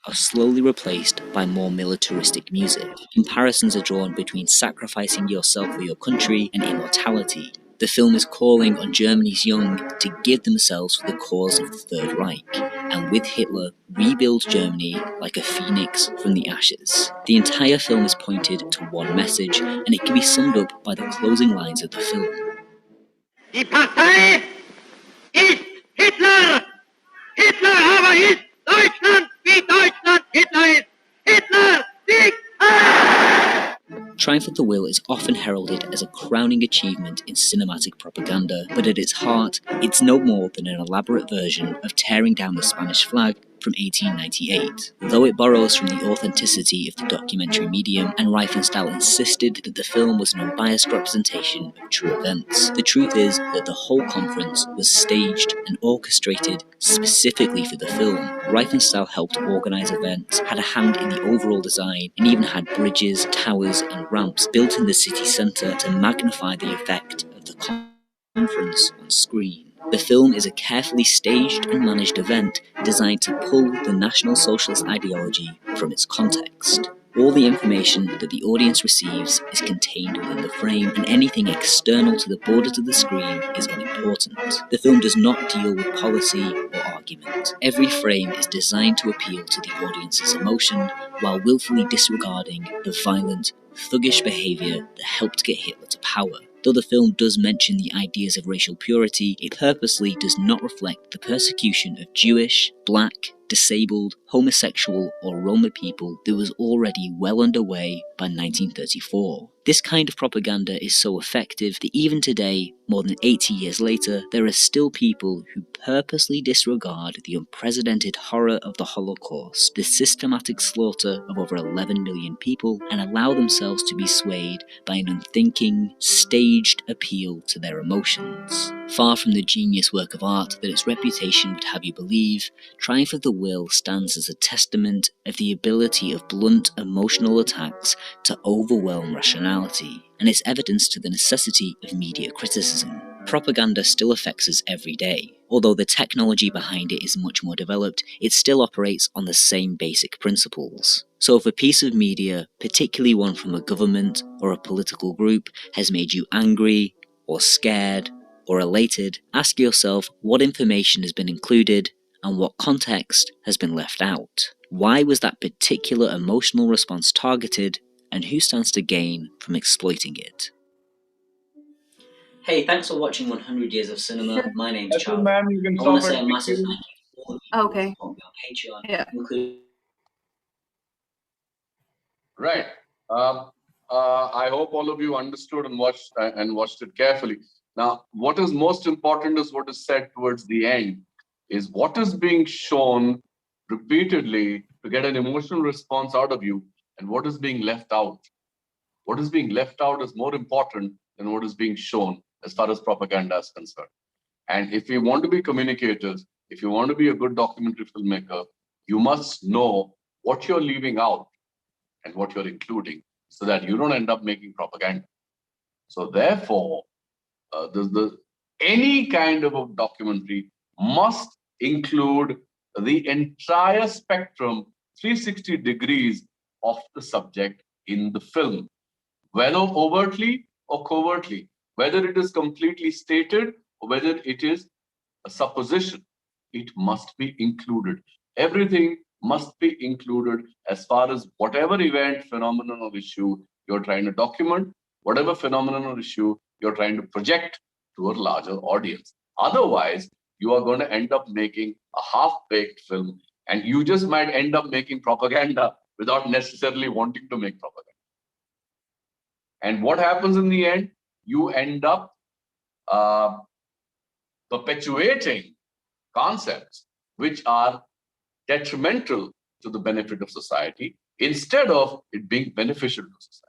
Speaker 4: are slowly replaced by more militaristic music. Comparisons are drawn between sacrificing yourself for your country and immortality. The film is calling on Germany's young to give themselves for the cause of the Third Reich, and with Hitler, rebuild Germany like a phoenix from the ashes. The entire film is pointed to one message, and it can be summed up by the closing lines of the film.
Speaker 5: Die Partei ist Hitler! Hitler aber ist Deutschland, wie Deutschland Hitler ist! Hitler siegt!
Speaker 4: Triumph of the Will is often heralded as a crowning achievement in cinematic propaganda, but at its heart, it's no more than an elaborate version of tearing down the Spanish flag from 1898. Though it borrows from the authenticity of the documentary medium, and Riefenstahl insisted that the film was an unbiased representation of true events, the truth is that the whole conference was staged and orchestrated specifically for the film. Riefenstahl helped organize events, had a hand in the overall design, and even had bridges, towers, and ramps built in the city centre to magnify the effect of the conference on screen. The film is a carefully staged and managed event designed to pull the National Socialist ideology from its context. All the information that the audience receives is contained within the frame, and anything external to the borders of the screen is unimportant. The film does not deal with policy or argument. Every frame is designed to appeal to the audience's emotion while willfully disregarding the violent, thuggish behaviour that helped get Hitler to power. Though the film does mention the ideas of racial purity, it purposely does not reflect the persecution of Jewish, black, disabled, homosexual, or Roma people that was already well underway by 1934. This kind of propaganda is so effective that even today, more than 80 years later, there are still people who purposely disregard the unprecedented horror of the Holocaust, the systematic slaughter of over 11 million people, and allow themselves to be swayed by an unthinking, staged appeal to their emotions. Far from the genius work of art that its reputation would have you believe, Triumph of the Will stands as a testament of the ability of blunt emotional attacks to overwhelm rationality, and it's evidence to the necessity of media criticism. Propaganda still affects us every day. Although the technology behind it is much more developed, it still operates on the same basic principles. So if a piece of media, particularly one from a government or a political group, has made you angry, or scared, or elated, ask yourself what information has been included and what context has been left out. Why was that particular emotional response targeted, and who stands to gain from exploiting it? Hey, thanks for watching 100 Years of Cinema. My name's
Speaker 3: That's it,
Speaker 4: Charlie.
Speaker 3: ma'am. You can
Speaker 4: I want
Speaker 3: stop
Speaker 4: to
Speaker 3: it.
Speaker 4: say a massive thank you to all of you
Speaker 1: Okay.
Speaker 4: who support me on Patreon,
Speaker 1: Yeah.
Speaker 4: including
Speaker 3: Right. I hope all of you understood and watched it carefully. Now, what is most important is what is said towards the end, is what is being shown repeatedly to get an emotional response out of you, and what is being left out. What is being left out is more important than what is being shown as far as propaganda is concerned. And if you want to be communicators, if you want to be a good documentary filmmaker, you must know what you're leaving out and what you're including, so that you don't end up making propaganda. So therefore, any kind of a documentary must include the entire spectrum, 360 degrees of the subject in the film, whether overtly or covertly, whether it is completely stated or whether it is a supposition, it must be included. Everything must be included as far as whatever event, phenomenon, or issue you're trying to document, whatever phenomenon or issue you're trying to project to a larger audience. Otherwise, you are going to end up making a half-baked film, and you just might end up making propaganda without necessarily wanting to make propaganda. And what happens in the end? You end up perpetuating concepts which are detrimental to the benefit of society instead of it being beneficial to society.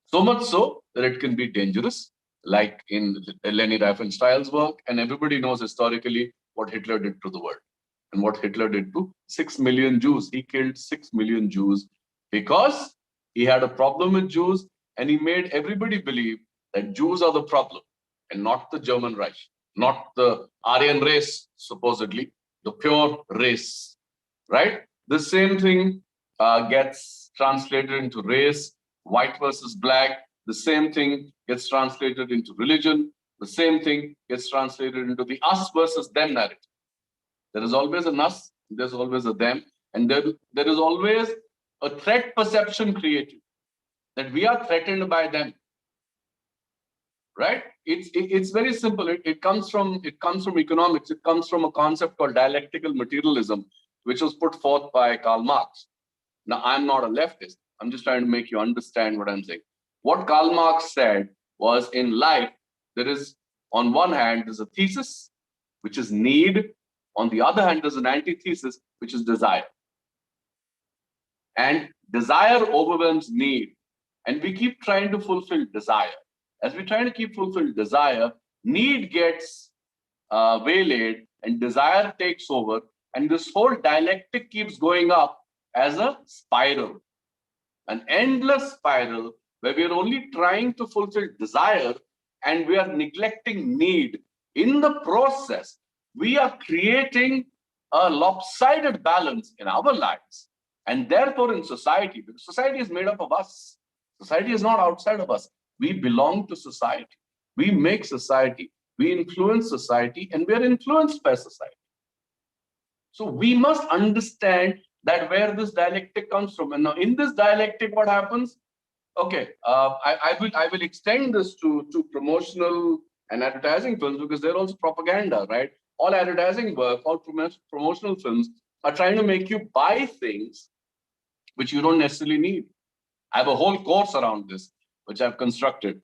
Speaker 3: So much so that it can be dangerous, like in Leni Riefenstahl's work, and everybody knows historically what Hitler did to the world and what Hitler did to 6 million Jews. He killed 6 million Jews because he had a problem with Jews, and he made everybody believe that Jews are the problem and not the German Reich, not the Aryan race, supposedly, the pure race, right? The same thing gets translated into race, white versus black. The same thing gets translated into religion. The same thing gets translated into the us versus them narrative. There is always an us, there's always a them, and there is always a threat perception created that we are threatened by them. Right? It's very simple. It comes from economics. It comes from a concept called dialectical materialism, which was put forth by Karl Marx. Now, I'm not a leftist. I'm just trying to make you understand what I'm saying. What Karl Marx said was, in life, there is, on one hand, there's a thesis, which is need. On the other hand, there's an antithesis, which is desire. And desire overwhelms need. And we keep trying to fulfill desire. As we try to keep fulfilled desire, need gets waylaid and desire takes over. And this whole dialectic keeps going up as a spiral, an endless spiral where we are only trying to fulfill desire and we are neglecting need. In the process, we are creating a lopsided balance in our lives and therefore in society, because society is made up of us. Society is not outside of us. We belong to society. We make society. We influence society, and we are influenced by society. So we must understand that where this dialectic comes from. And now in this dialectic, what happens? Okay, I will extend this to promotional and advertising films, because they're also propaganda, right? All advertising work, all promotional films are trying to make you buy things which you don't necessarily need. I have a whole course around this, which I've constructed.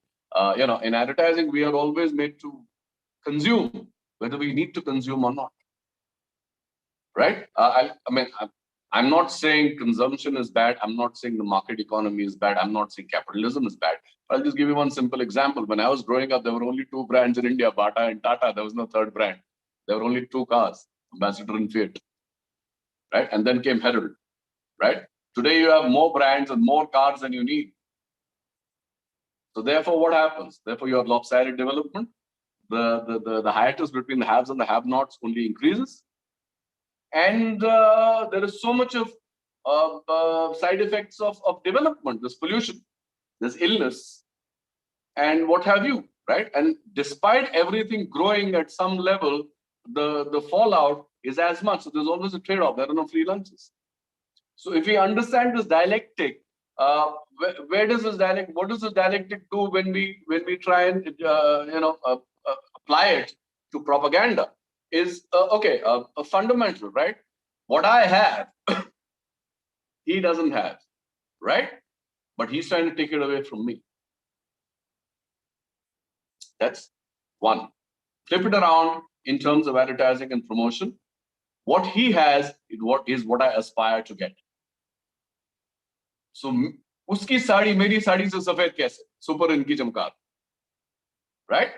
Speaker 3: In advertising, we are always made to consume, whether we need to consume or not. Right? I'm not saying consumption is bad. I'm not saying the market economy is bad. I'm not saying capitalism is bad. I'll just give you one simple example. When I was growing up, there were only two brands in India, Bata and Tata. There was no third brand. There were only two cars, Ambassador and Fiat. Right? And then came Herald. Right? Today, you have more brands and more cars than you need. So therefore, what happens? Therefore, you have lopsided development. The hiatus between the haves and the have-nots only increases. And there is so much of side effects of development. There's pollution, there's illness, and what have you, right? And despite everything growing at some level, the fallout is as much. So there's always a trade-off. There are no free lunches. So if we understand this dialectic, where does this dialectic? What does this dialectic do when we try and apply it to propaganda? Is a fundamental, right? What I have, he doesn't have, right? But he's trying to take it away from me. That's one. Flip it around in terms of advertising and promotion. What he has is what I aspire to get. So, uski sari, meri sari se safed kaise? Super inki chamkar. Right?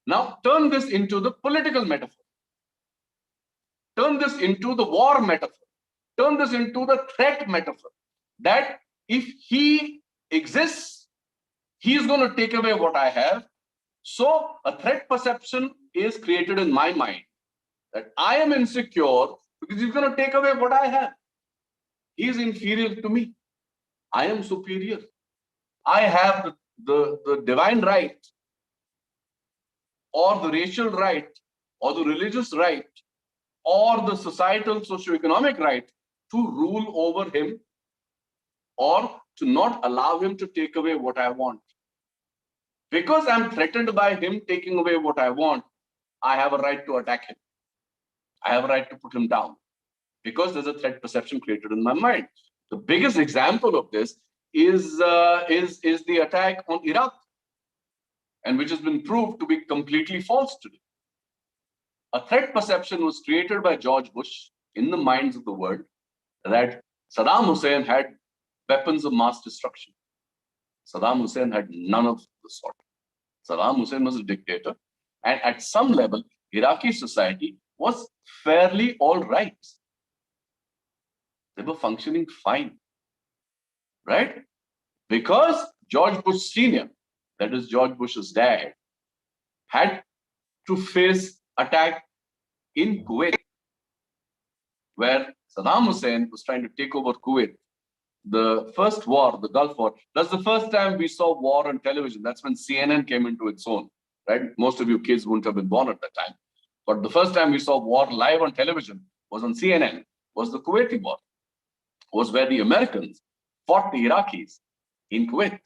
Speaker 3: Now, turn this into the political metaphor. Turn this into the war metaphor. Turn this into the threat metaphor. That if he exists, he is going to take away what I have. So a threat perception is created in my mind that I am insecure because he's going to take away what I have. He is inferior to me. I am superior. I have the divine right, or the racial right, or the religious right, or the societal socioeconomic right to rule over him, or to not allow him to take away what I want. Because I'm threatened by him taking away what I want, I have a right to attack him. I have a right to put him down because there's a threat perception created in my mind. The biggest example of this is the attack on Iraq, and which has been proved to be completely false today. A threat perception was created by George Bush in the minds of the world that Saddam Hussein had weapons of mass destruction. Saddam Hussein had none of the sort. Saddam Hussein was a dictator, and at some level, Iraqi society was fairly all right. They were functioning fine, right? Because George Bush Sr., that is George Bush's dad, had to face attack in Kuwait, where Saddam Hussein was trying to take over Kuwait. The first war, the Gulf War, that's the first time we saw war on television. That's when CNN came into its own, right? Most of you kids wouldn't have been born at that time. But the first time we saw war live on television was on CNN, was the Kuwaiti War, was where the Americans fought the Iraqis in Kuwait.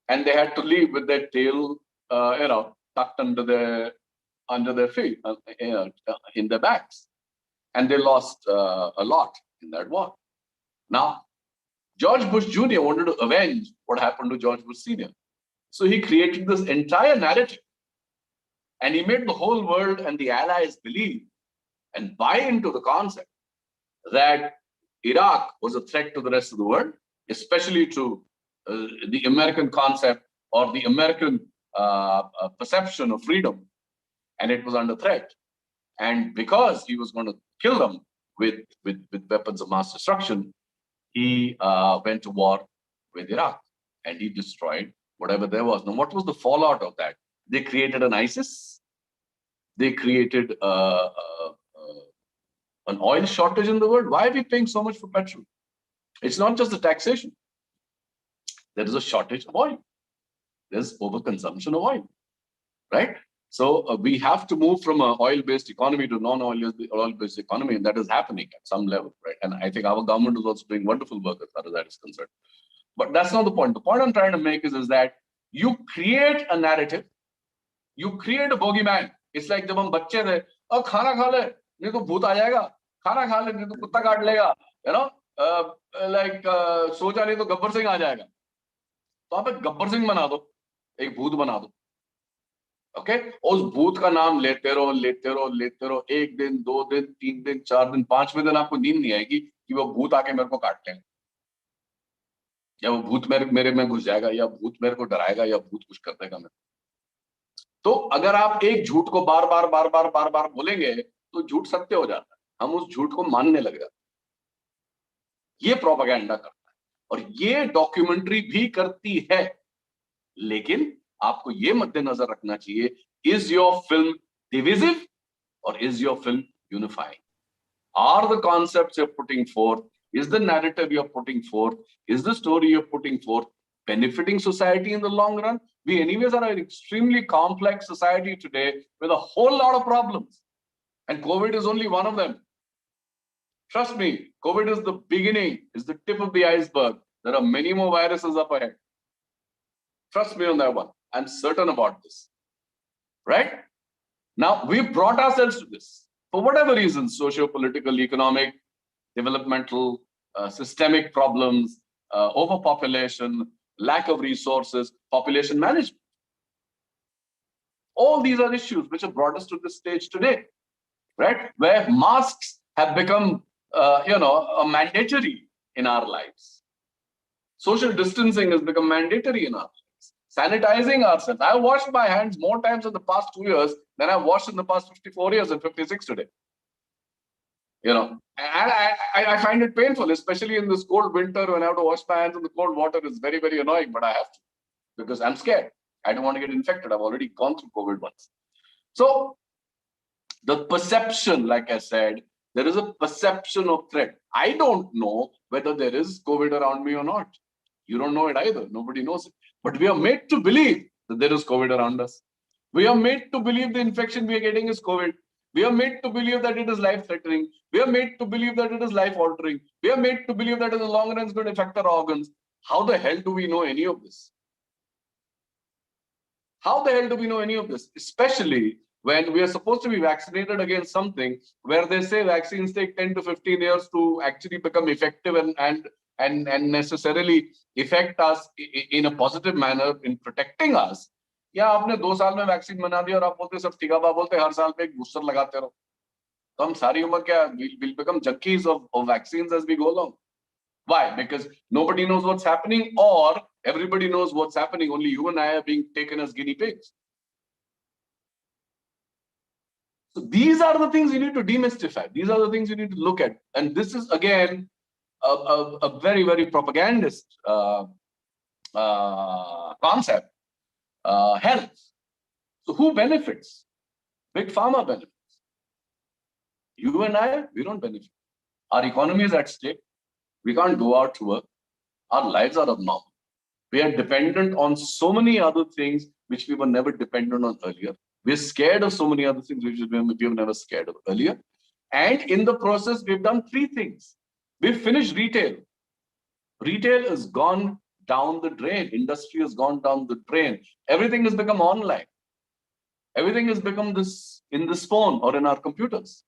Speaker 3: And they had to leave with their tail, tucked under their feet, in their backs. And they lost a lot in that war. Now, George Bush Jr. wanted to avenge what happened to George Bush Sr. So he created this entire narrative. And he made the whole world and the allies believe and buy into the concept that Iraq was a threat to the rest of the world, especially to the American concept or the American perception of freedom. And it was under threat. And because he was going to kill them with weapons of mass destruction, he went to war with Iraq and he destroyed whatever there was. Now, what was the fallout of that? They created an ISIS. They created an oil shortage in the world. Why are we paying so much for petrol? It's not just the taxation. There is a shortage of oil. There's overconsumption of oil, right? So we have to move from an oil-based economy to non-oil-based economy, and that is happening at some level, right? And I think our government is also doing wonderful work as far as that is concerned. But that's not the point. The point I'm trying to make is that you create a narrative, you create a bogeyman. It's like जब हम बच्चे थे, और खाना खा ले, नहीं तो भूत आ जाएगा, खाना खा ले, नहीं तो कुत्ता काट लेगा, सो जा नहीं तो गब्बर सिंह आ जाएगा. तो आप एक गब्बर सिंह बना दो, एक भूत बना दो. ओके, उस भूत का नाम लेते रहो, 1 दिन, 2 दिन, 3 दिन, 4 दिन, 5वें दिन आपको नींद नहीं आएगी कि वो भूत आके मेरे को काट लेगा, या वो भूत मेरे में घुस जाएगा, या भूत मेरे को डराएगा, या भूत कुछ कर देगा मेरे. तो अगर आप एक झूठ को बार बार बोलेंगे तो झूठ सत्य हो जाता है. हम उस झूठ को मानने लग जाते हैं. ये प्रोपेगेंडा करता है और ये डॉक्यूमेंट्री भी करती है. लेकिन आपको ये मद्देनजर रखना चाहिए, इज योर फिल्म डिविजिव और is your film unifying? Are the concepts you're putting forth, is the narrative you're putting forth, is the story you're putting forth benefiting society in the long run? We anyways are an extremely complex society today with a whole lot of problems. And COVID is only one of them. Trust me, COVID is the beginning, is the tip of the iceberg. There are many more viruses up ahead. Trust me on that one. I'm certain about this. Right? Now, we've brought ourselves to this. For whatever reasons, socio-political, economic, developmental, systemic problems, overpopulation, lack of resources, population management. All these are issues which have brought us to this stage today, right? Where masks have become, a mandatory in our lives. Social distancing has become mandatory in our lives. Sanitizing ourselves. I washed my hands more times in the past 2 years than I've washed in the past 54 years and 56 today. And I find it painful, especially in this cold winter when I have to wash my hands in the cold water. It's very, very annoying, but I have to because I'm scared. I don't want to get infected. I've already gone through COVID once. So the perception, like I said, there is a perception of threat. I don't know whether there is COVID around me or not. You don't know it either. Nobody knows it. But we are made to believe that there is COVID around us. We are made to believe the infection we are getting is COVID. We are made to believe that it is life-threatening. We are made to believe that it is life-altering. We are made to believe that in the long run it's going to affect our organs. How the hell do we know any of this? How the hell do we know any of this? Especially when we are supposed to be vaccinated against something where they say vaccines take 10 to 15 years to actually become effective and necessarily affect us in a positive manner in protecting us. या आपने 2 साल में vaccine बना दिया और आप बोलते सब ठीक है, आप बोलते हर साल पे एक बूस्टर लगाते रहो, तो हम सारी उम्र क्या we'll become junkies of vaccines as we go along. Why? Because nobody knows what's happening, or everybody knows what's happening. Only you and I are being taken as guinea pigs. So these are the things you need to demystify. These are the things you need to look at. And this is, again, a very, very propagandist concept. Health. So who benefits? Big pharma benefits. You and I, we don't benefit. Our economy is at stake. We can't go out to work. Our lives are abnormal. We are dependent on so many other things which we were never dependent on earlier. We're scared of so many other things which we were never scared of earlier. And in the process, we've done 3 things. We've finished retail. Retail has gone down the drain. Industry has gone down the drain. Everything has become online. Everything has become this in this phone or in our computers.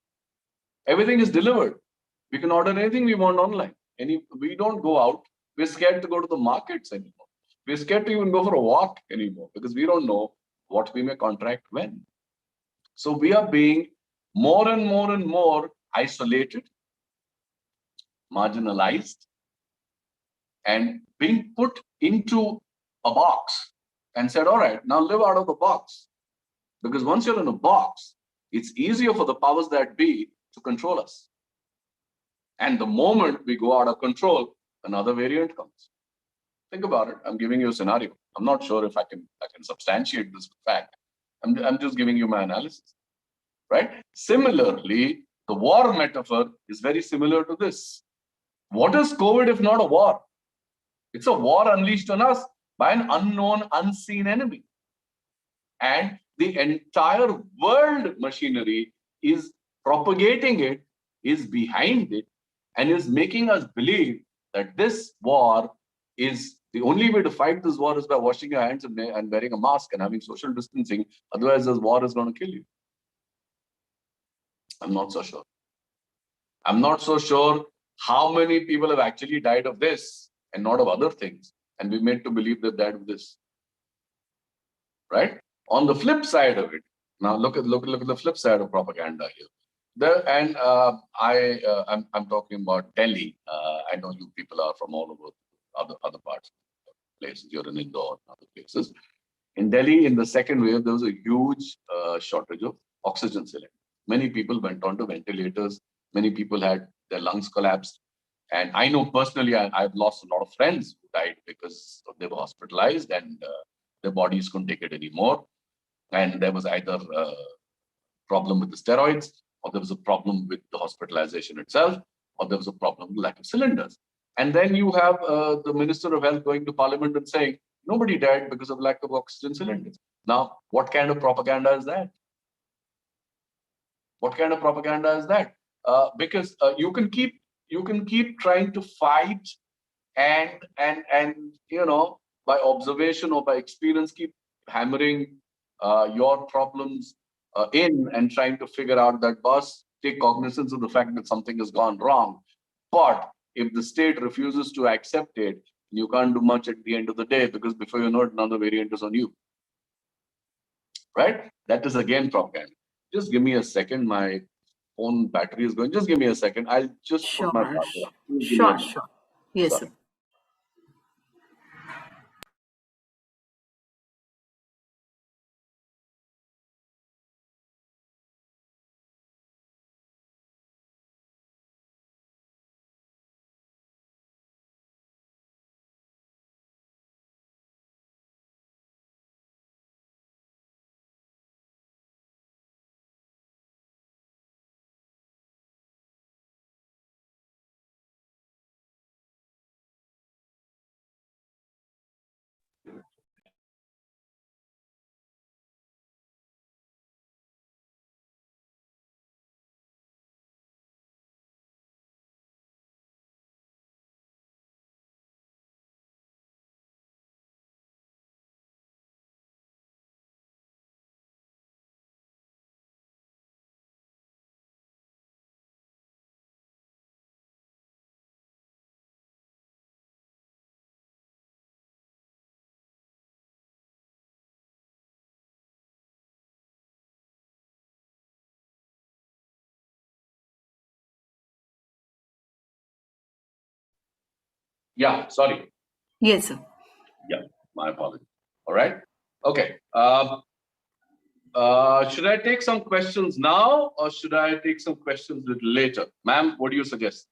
Speaker 3: Everything is delivered. We can order anything we want online. We don't go out. We're scared to go to the markets anymore. We're scared to even go for a walk anymore because we don't know what we may contract when. So we are being more and more and more isolated, marginalized, and being put into a box and said, all right, now live out of the box. Because once you're in a box, it's easier for the powers that be to control us. And the moment we go out of control, another variant comes. Think about it. I'm giving you a scenario. I'm not sure if I can substantiate this fact. I'm just giving you my analysis, right? Similarly, the war metaphor is very similar to this. What is COVID if not a war? It's a war unleashed on us by an unknown, unseen enemy. And the entire world machinery is propagating it, is behind it, and is making us believe that this war is the only way to fight this war is by washing your hands and wearing a mask and having social distancing. Otherwise, this war is going to kill you. I'm not so sure. I'm not so sure how many people have actually died of this and not of other things. And we're made to believe they've died of this. Right? On the flip side of it, now look at the flip side of propaganda here. I'm talking about Delhi. I know you people are from all over other parts of places. You're in Indore and other places. In Delhi, in the second wave, there was a huge shortage of oxygen cylinders. Many people went on to ventilators. Many people had their lungs collapsed. And I know personally, I've lost a lot of friends who died because they were hospitalized and their bodies couldn't take it anymore. And there was either a problem with the steroids, or there was a problem with the hospitalization itself, or there was a problem with lack of cylinders. And then you have the Minister of Health going to Parliament and saying, nobody died because of lack of oxygen cylinders. Now, what kind of propaganda is that? What kind of propaganda is that? Because you can keep trying to fight and by observation or by experience, keep hammering your problems in and trying to figure out that, boss, take cognizance of the fact that something has gone wrong. But if the state refuses to accept it, you can't do much at the end of the day because before you know it, another variant is on you. Right? That is again propaganda. Just give me a second. My phone battery is going. Just give me a second. I'll just put my
Speaker 1: Sure.
Speaker 3: charger up. Give me a
Speaker 1: Sure,
Speaker 3: minute.
Speaker 1: sure. Yes,
Speaker 3: Sorry.
Speaker 1: sir.
Speaker 3: Yeah, sorry.
Speaker 1: Yes, sir.
Speaker 3: Yeah, my apologies. All right. Okay. Should I take some questions now or should I take some questions a little later? Ma'am, what do you suggest?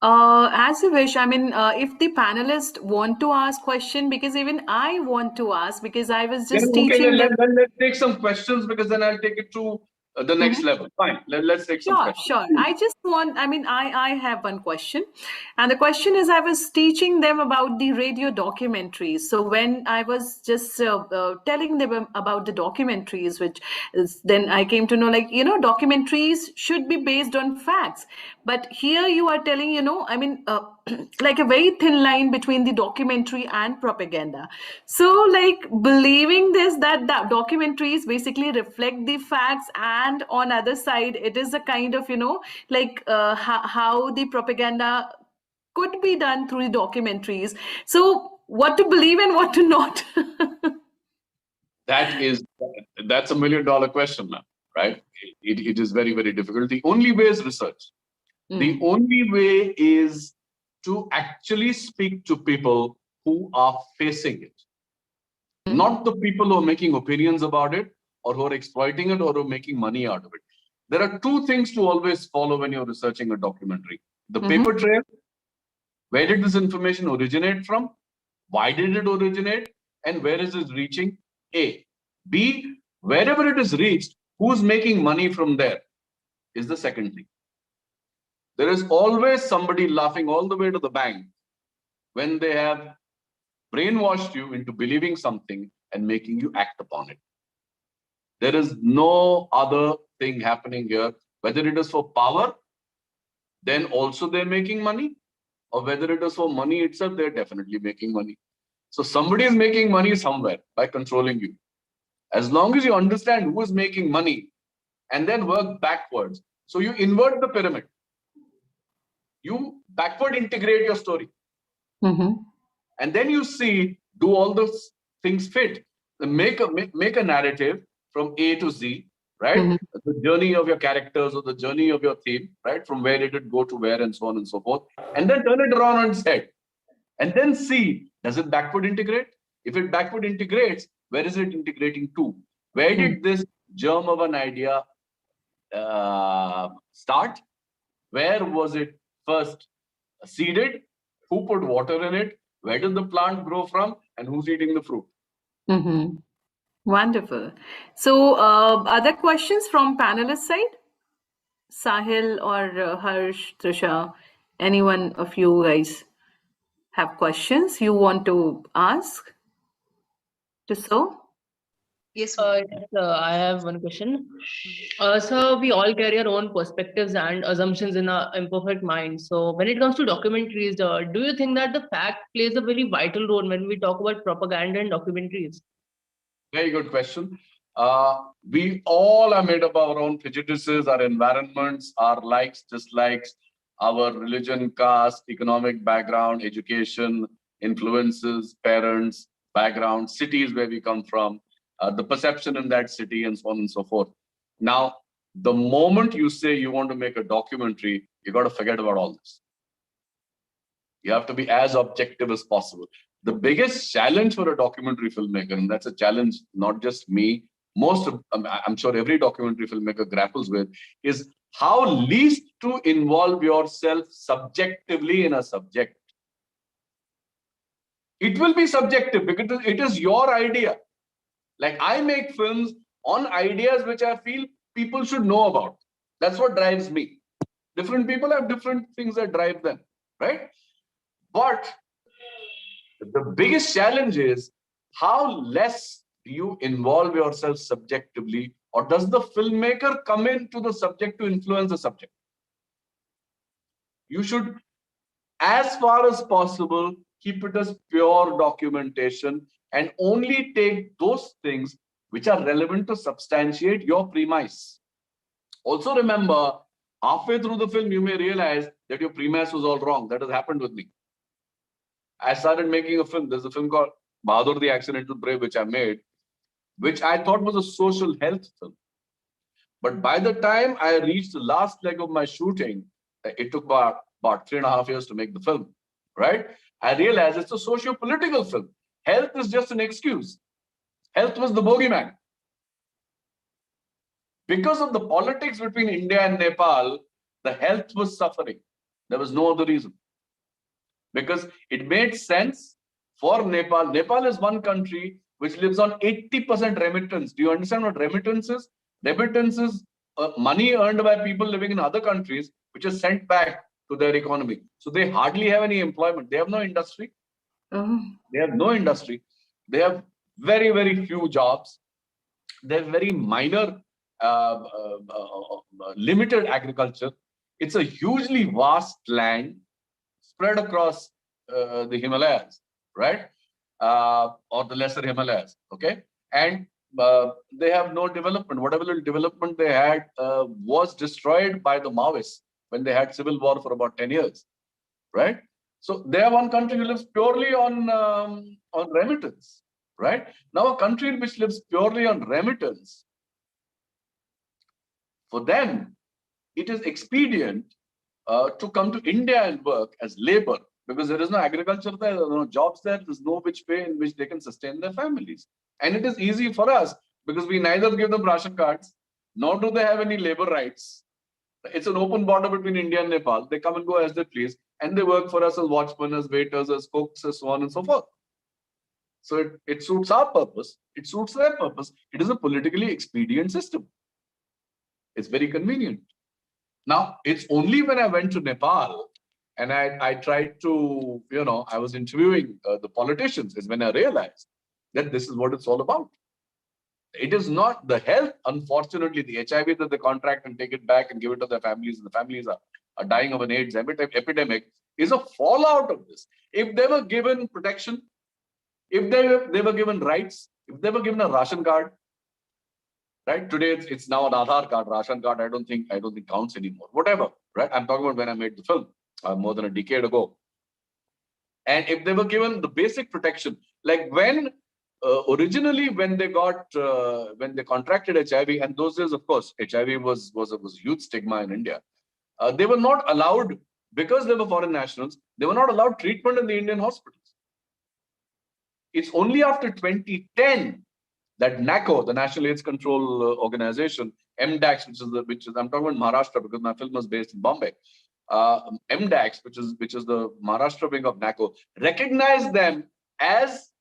Speaker 1: As you wish. I mean, if the panelists want to ask question, because even I want to ask, because I was
Speaker 3: Yeah,
Speaker 1: just
Speaker 3: okay,
Speaker 1: teaching them.
Speaker 3: let's take some questions because then I'll take it to the next level. Fine. Let's take some
Speaker 1: Sure,
Speaker 3: questions.
Speaker 1: sure. I just want, I mean, I have one question. And the question is, I was teaching them about the radio documentaries. So when I was just telling them about the documentaries, which is, then I came to know, like, documentaries should be based on facts. But here you are telling, I mean, like a very thin line between the documentary and propaganda. So, like, believing this, that the documentaries basically reflect the facts, and on other side, it is a kind of, like how the propaganda could be done through the documentaries. So, what to believe and what to not?
Speaker 3: That's $1 million question, ma'am, right? It is very, very difficult. The only way is research. The only way is to actually speak to people who are facing it, not the people who are making opinions about it or who are exploiting it or who are making money out of it. There are two things to always follow when you're researching a documentary: the paper trail. Where did this information originate from? Why did it originate? And where is it reaching? A. B. Wherever it is reached, who's making money from there is the second thing. There is always somebody laughing all the way to the bank when they have brainwashed you into believing something and making you act upon it. There is no other thing happening here. Whether it is for power, then also they're making money, or whether it is for money itself, they're definitely making money. So somebody is making money somewhere by controlling you. As long as you understand who is making money and then work backwards. So you invert the pyramid. You backward integrate your story. And then you see, do all those things fit? Make a narrative from A to Z, right? The journey of your characters or the journey of your theme, right? From where did it go to where and so on and so forth. And then turn it around on its head. And then see, does it backward integrate? If it backward integrates, where is it integrating to? Where did this germ of an idea start? Where was it first seeded? Who put water in it? Where did the plant grow from? And who's eating the fruit?
Speaker 1: Wonderful. So, other questions from panelist side? Sahil or Harsh, Trisha, any one of you guys have questions you want to ask to so?
Speaker 2: Yes,
Speaker 6: Yes, I have one question. So we all carry our own perspectives and assumptions in our imperfect mind. So when it comes to documentaries, do you think that the fact plays a very vital role when we talk about propaganda and documentaries?
Speaker 3: Very good question. We all are made of our own prejudices, our environments, our likes, dislikes, our religion, caste, economic background, education, influences, parents, background, cities where we come from, the perception in that city, and so on and so forth. Now, the moment you say you want to make a documentary, you got to forget about all this. You have to be as objective as possible. The biggest challenge for a documentary filmmaker, and that's a challenge not just me, I'm sure every documentary filmmaker grapples with, is how least to involve yourself subjectively in a subject. It will be subjective because it is your idea. Like, I make films on ideas which I feel people should know about. That's what drives me. Different people have different things that drive them, right? But the biggest challenge is how less do you involve yourself subjectively, or does the filmmaker come into the subject to influence the subject? You should, as far as possible, keep it as pure documentation and only take those things which are relevant to substantiate your premise. Also remember, halfway through the film, you may realize that your premise was all wrong. That has happened with me. I started making a film. There's a film called Bahadur the Accidental Brave, which I made, which I thought was a social health film. But by the time I reached the last leg of my shooting, it took about 3.5 years to make the film, right? I realized it's a socio-political film. Health is just an excuse. Health was the bogeyman. Because of the politics between India and Nepal, the health was suffering. There was no other reason. Because it made sense for Nepal. Nepal is one country which lives on 80% remittance. Do you understand what remittance is? Remittance is money earned by people living in other countries, which is sent back to their economy. So they hardly have any employment. They have no industry. They have no industry. They have very, very few jobs. They have very minor, limited agriculture. It's a hugely vast land spread across the Himalayas, right? Or the lesser Himalayas, okay? And they have no development. Whatever little development they had was destroyed by the Maoists when they had civil war for about 10 years, right? So they are one country who lives purely on remittance, right? Now a country which lives purely on remittance, for them, it is expedient to come to India and work as labor, because there is no agriculture there, there are no jobs there, there's no which way in which they can sustain their families. And it is easy for us because we neither give them ration cards, nor do they have any labor rights. It's an open border between India and Nepal. They come and go as they please, and they work for us as watchmen, as waiters, as cooks, as so on and so forth. So it suits our purpose, it suits their purpose. It is a politically expedient system. It's very convenient. Now, it's only when I went to Nepal and I tried to, I was interviewing the politicians, is when I realized that this is what it's all about. It is not the health, unfortunately, the HIV that they contract and take it back and give it to their families, and the families are dying of an AIDS epidemic, is a fallout of this. If they were given protection, if they were given rights, if they were given a ration card, right? Today it's now an Aadhaar card, ration card. I don't think counts anymore. Whatever, right? I'm talking about when I made the film more than a decade ago. And if they were given the basic protection, like when originally when they contracted HIV, and those days, of course, HIV was a huge stigma in India. They were not allowed, because they were foreign nationals. They were not allowed treatment in the Indian hospitals. It's only after 2010 that NACO, the National AIDS Control Organization, MDAX, which is I'm talking about Maharashtra because my film was based in Bombay. MDAX, which is the Maharashtra wing of NACO, recognized them as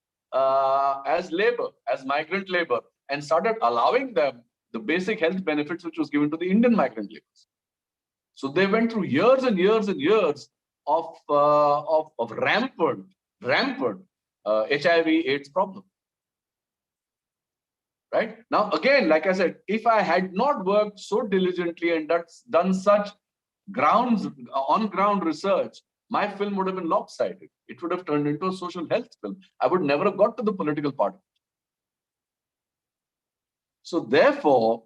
Speaker 3: labor, as migrant labor, and started allowing them the basic health benefits which was given to the Indian migrant laborers. So they went through years and years and years of rampant HIV/AIDS problem. Right? Now, again, like I said, if I had not worked so diligently and done such on-ground research, my film would have been lopsided. It would have turned into a social health film. I would never have got to the political part of it. So therefore,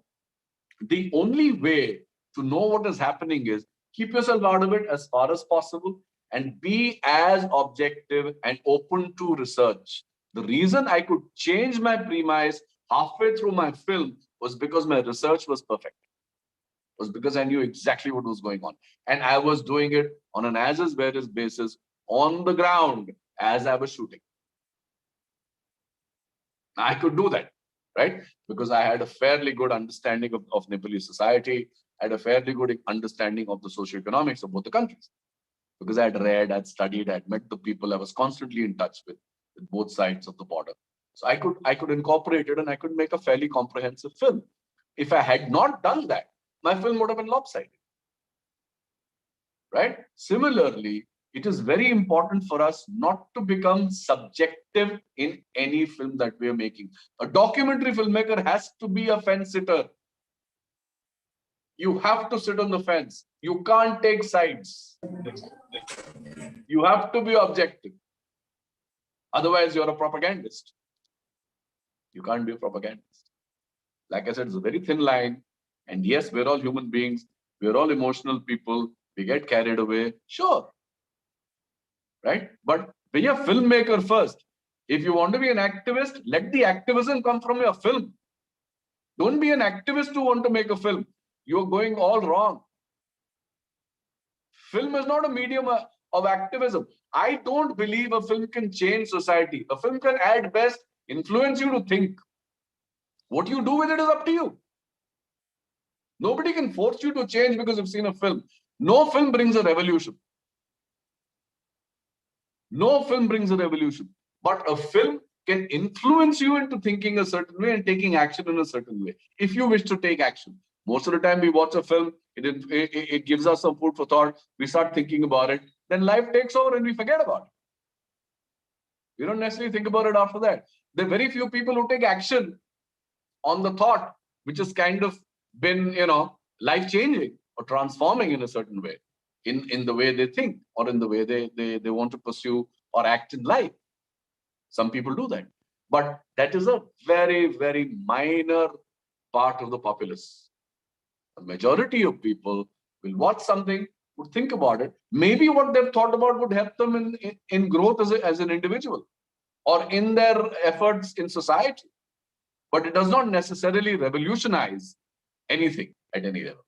Speaker 3: the only way to know what is happening is keep yourself out of it as far as possible and be as objective and open to research. The reason I could change my premise halfway through my film was because my research was perfect. Was because I knew exactly what was going on. And I was doing it on an as-is, where-is basis on the ground as I was shooting. I could do that, right? Because I had a fairly good understanding of Nepalese society. I had a fairly good understanding of the socioeconomics of both the countries. Because I had read, I had studied, I had met the people, I was constantly in touch with both sides of the border. So I could incorporate it and I could make a fairly comprehensive film. If I had not done that, my film would have been lopsided. Right? Similarly, it is very important for us not to become subjective in any film that we are making. A documentary filmmaker has to be a fence sitter. You have to sit on the fence. You can't take sides. You have to be objective. Otherwise, you're a propagandist. You can't be a propagandist. Like I said, it's a very thin line. And yes, we're all human beings. We're all emotional people. We get carried away. Sure. Right? But be a filmmaker first. If you want to be an activist, let the activism come from your film. Don't be an activist who want to make a film. You're going all wrong. Film is not a medium of activism. I don't believe a film can change society. A film can at best influence you to think. What you do with it is up to you. Nobody can force you to change because you've seen a film. No film brings a revolution. No film brings a revolution. But a film can influence you into thinking a certain way and taking action in a certain way. If you wish to take action. Most of the time we watch a film, it gives us some food for thought. We start thinking about it. Then life takes over and we forget about it. We don't necessarily think about it after that. There are very few people who take action on the thought, which has kind of been, life-changing or transforming in a certain way, in the way they think or in the way they want to pursue or act in life. Some people do that. But that is a very, very minor part of the populace. The majority of people will watch something, would think about it. Maybe what they've thought about would help them in growth as an individual or in their efforts in society. But it does not necessarily revolutionize anything at any level.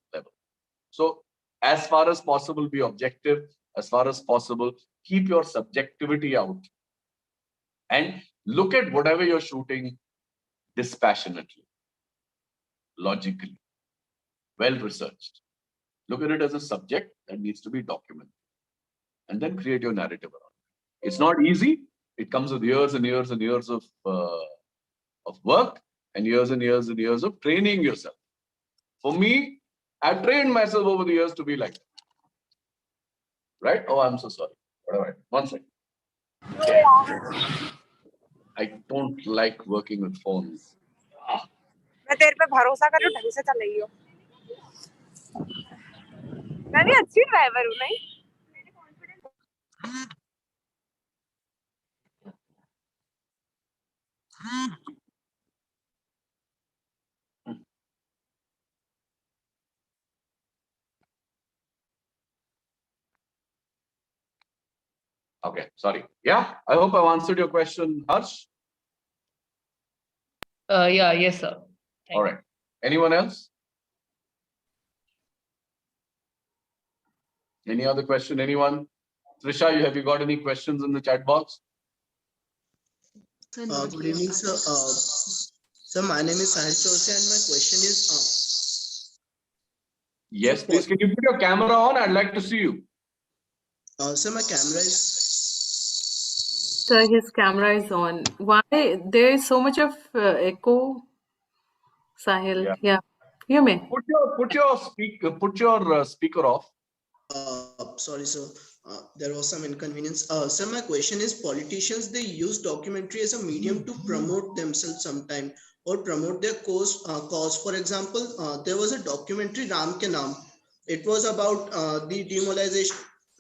Speaker 3: So as far as possible, be objective. As far as possible, keep your subjectivity out. And look at whatever you're shooting dispassionately, logically, well-researched. Look at it as a subject that needs to be documented. And then create your narrative around it. It's not easy. It comes with years and years and years of work and years and years and years of training yourself. For me, I've trained myself over the years to be like that. Right? Oh, I'm so sorry. Whatever. One second. Okay. I don't like working with phones.
Speaker 7: मैं तेरे पे भरोसा कर लूं, ढंग से चल रही हो। मैं भी अच्छी ड्राइवर हूं, नहीं?
Speaker 3: Okay, sorry. Yeah, I hope I've answered your question, Harsh.
Speaker 6: Yes, sir.
Speaker 3: All right. Anyone else? Any other question? Anyone? Trisha, have you got any questions in the chat box?
Speaker 8: Good evening, sir. Sir, my name is Sahil Chorse and my question is...
Speaker 3: Yes, please. Can you put your camera on? I'd like to see you.
Speaker 8: Sir, my camera is...
Speaker 1: Sir, his camera is on. Why? There is so much of echo, Sahil. Yeah. You may.
Speaker 3: Put your speaker off.
Speaker 8: Sorry, sir. There was some inconvenience. Sir, my question is, politicians, they use documentary as a medium to promote themselves sometime or promote their cause. For example, there was a documentary, Ram Ke Naam. It was about the demobilization.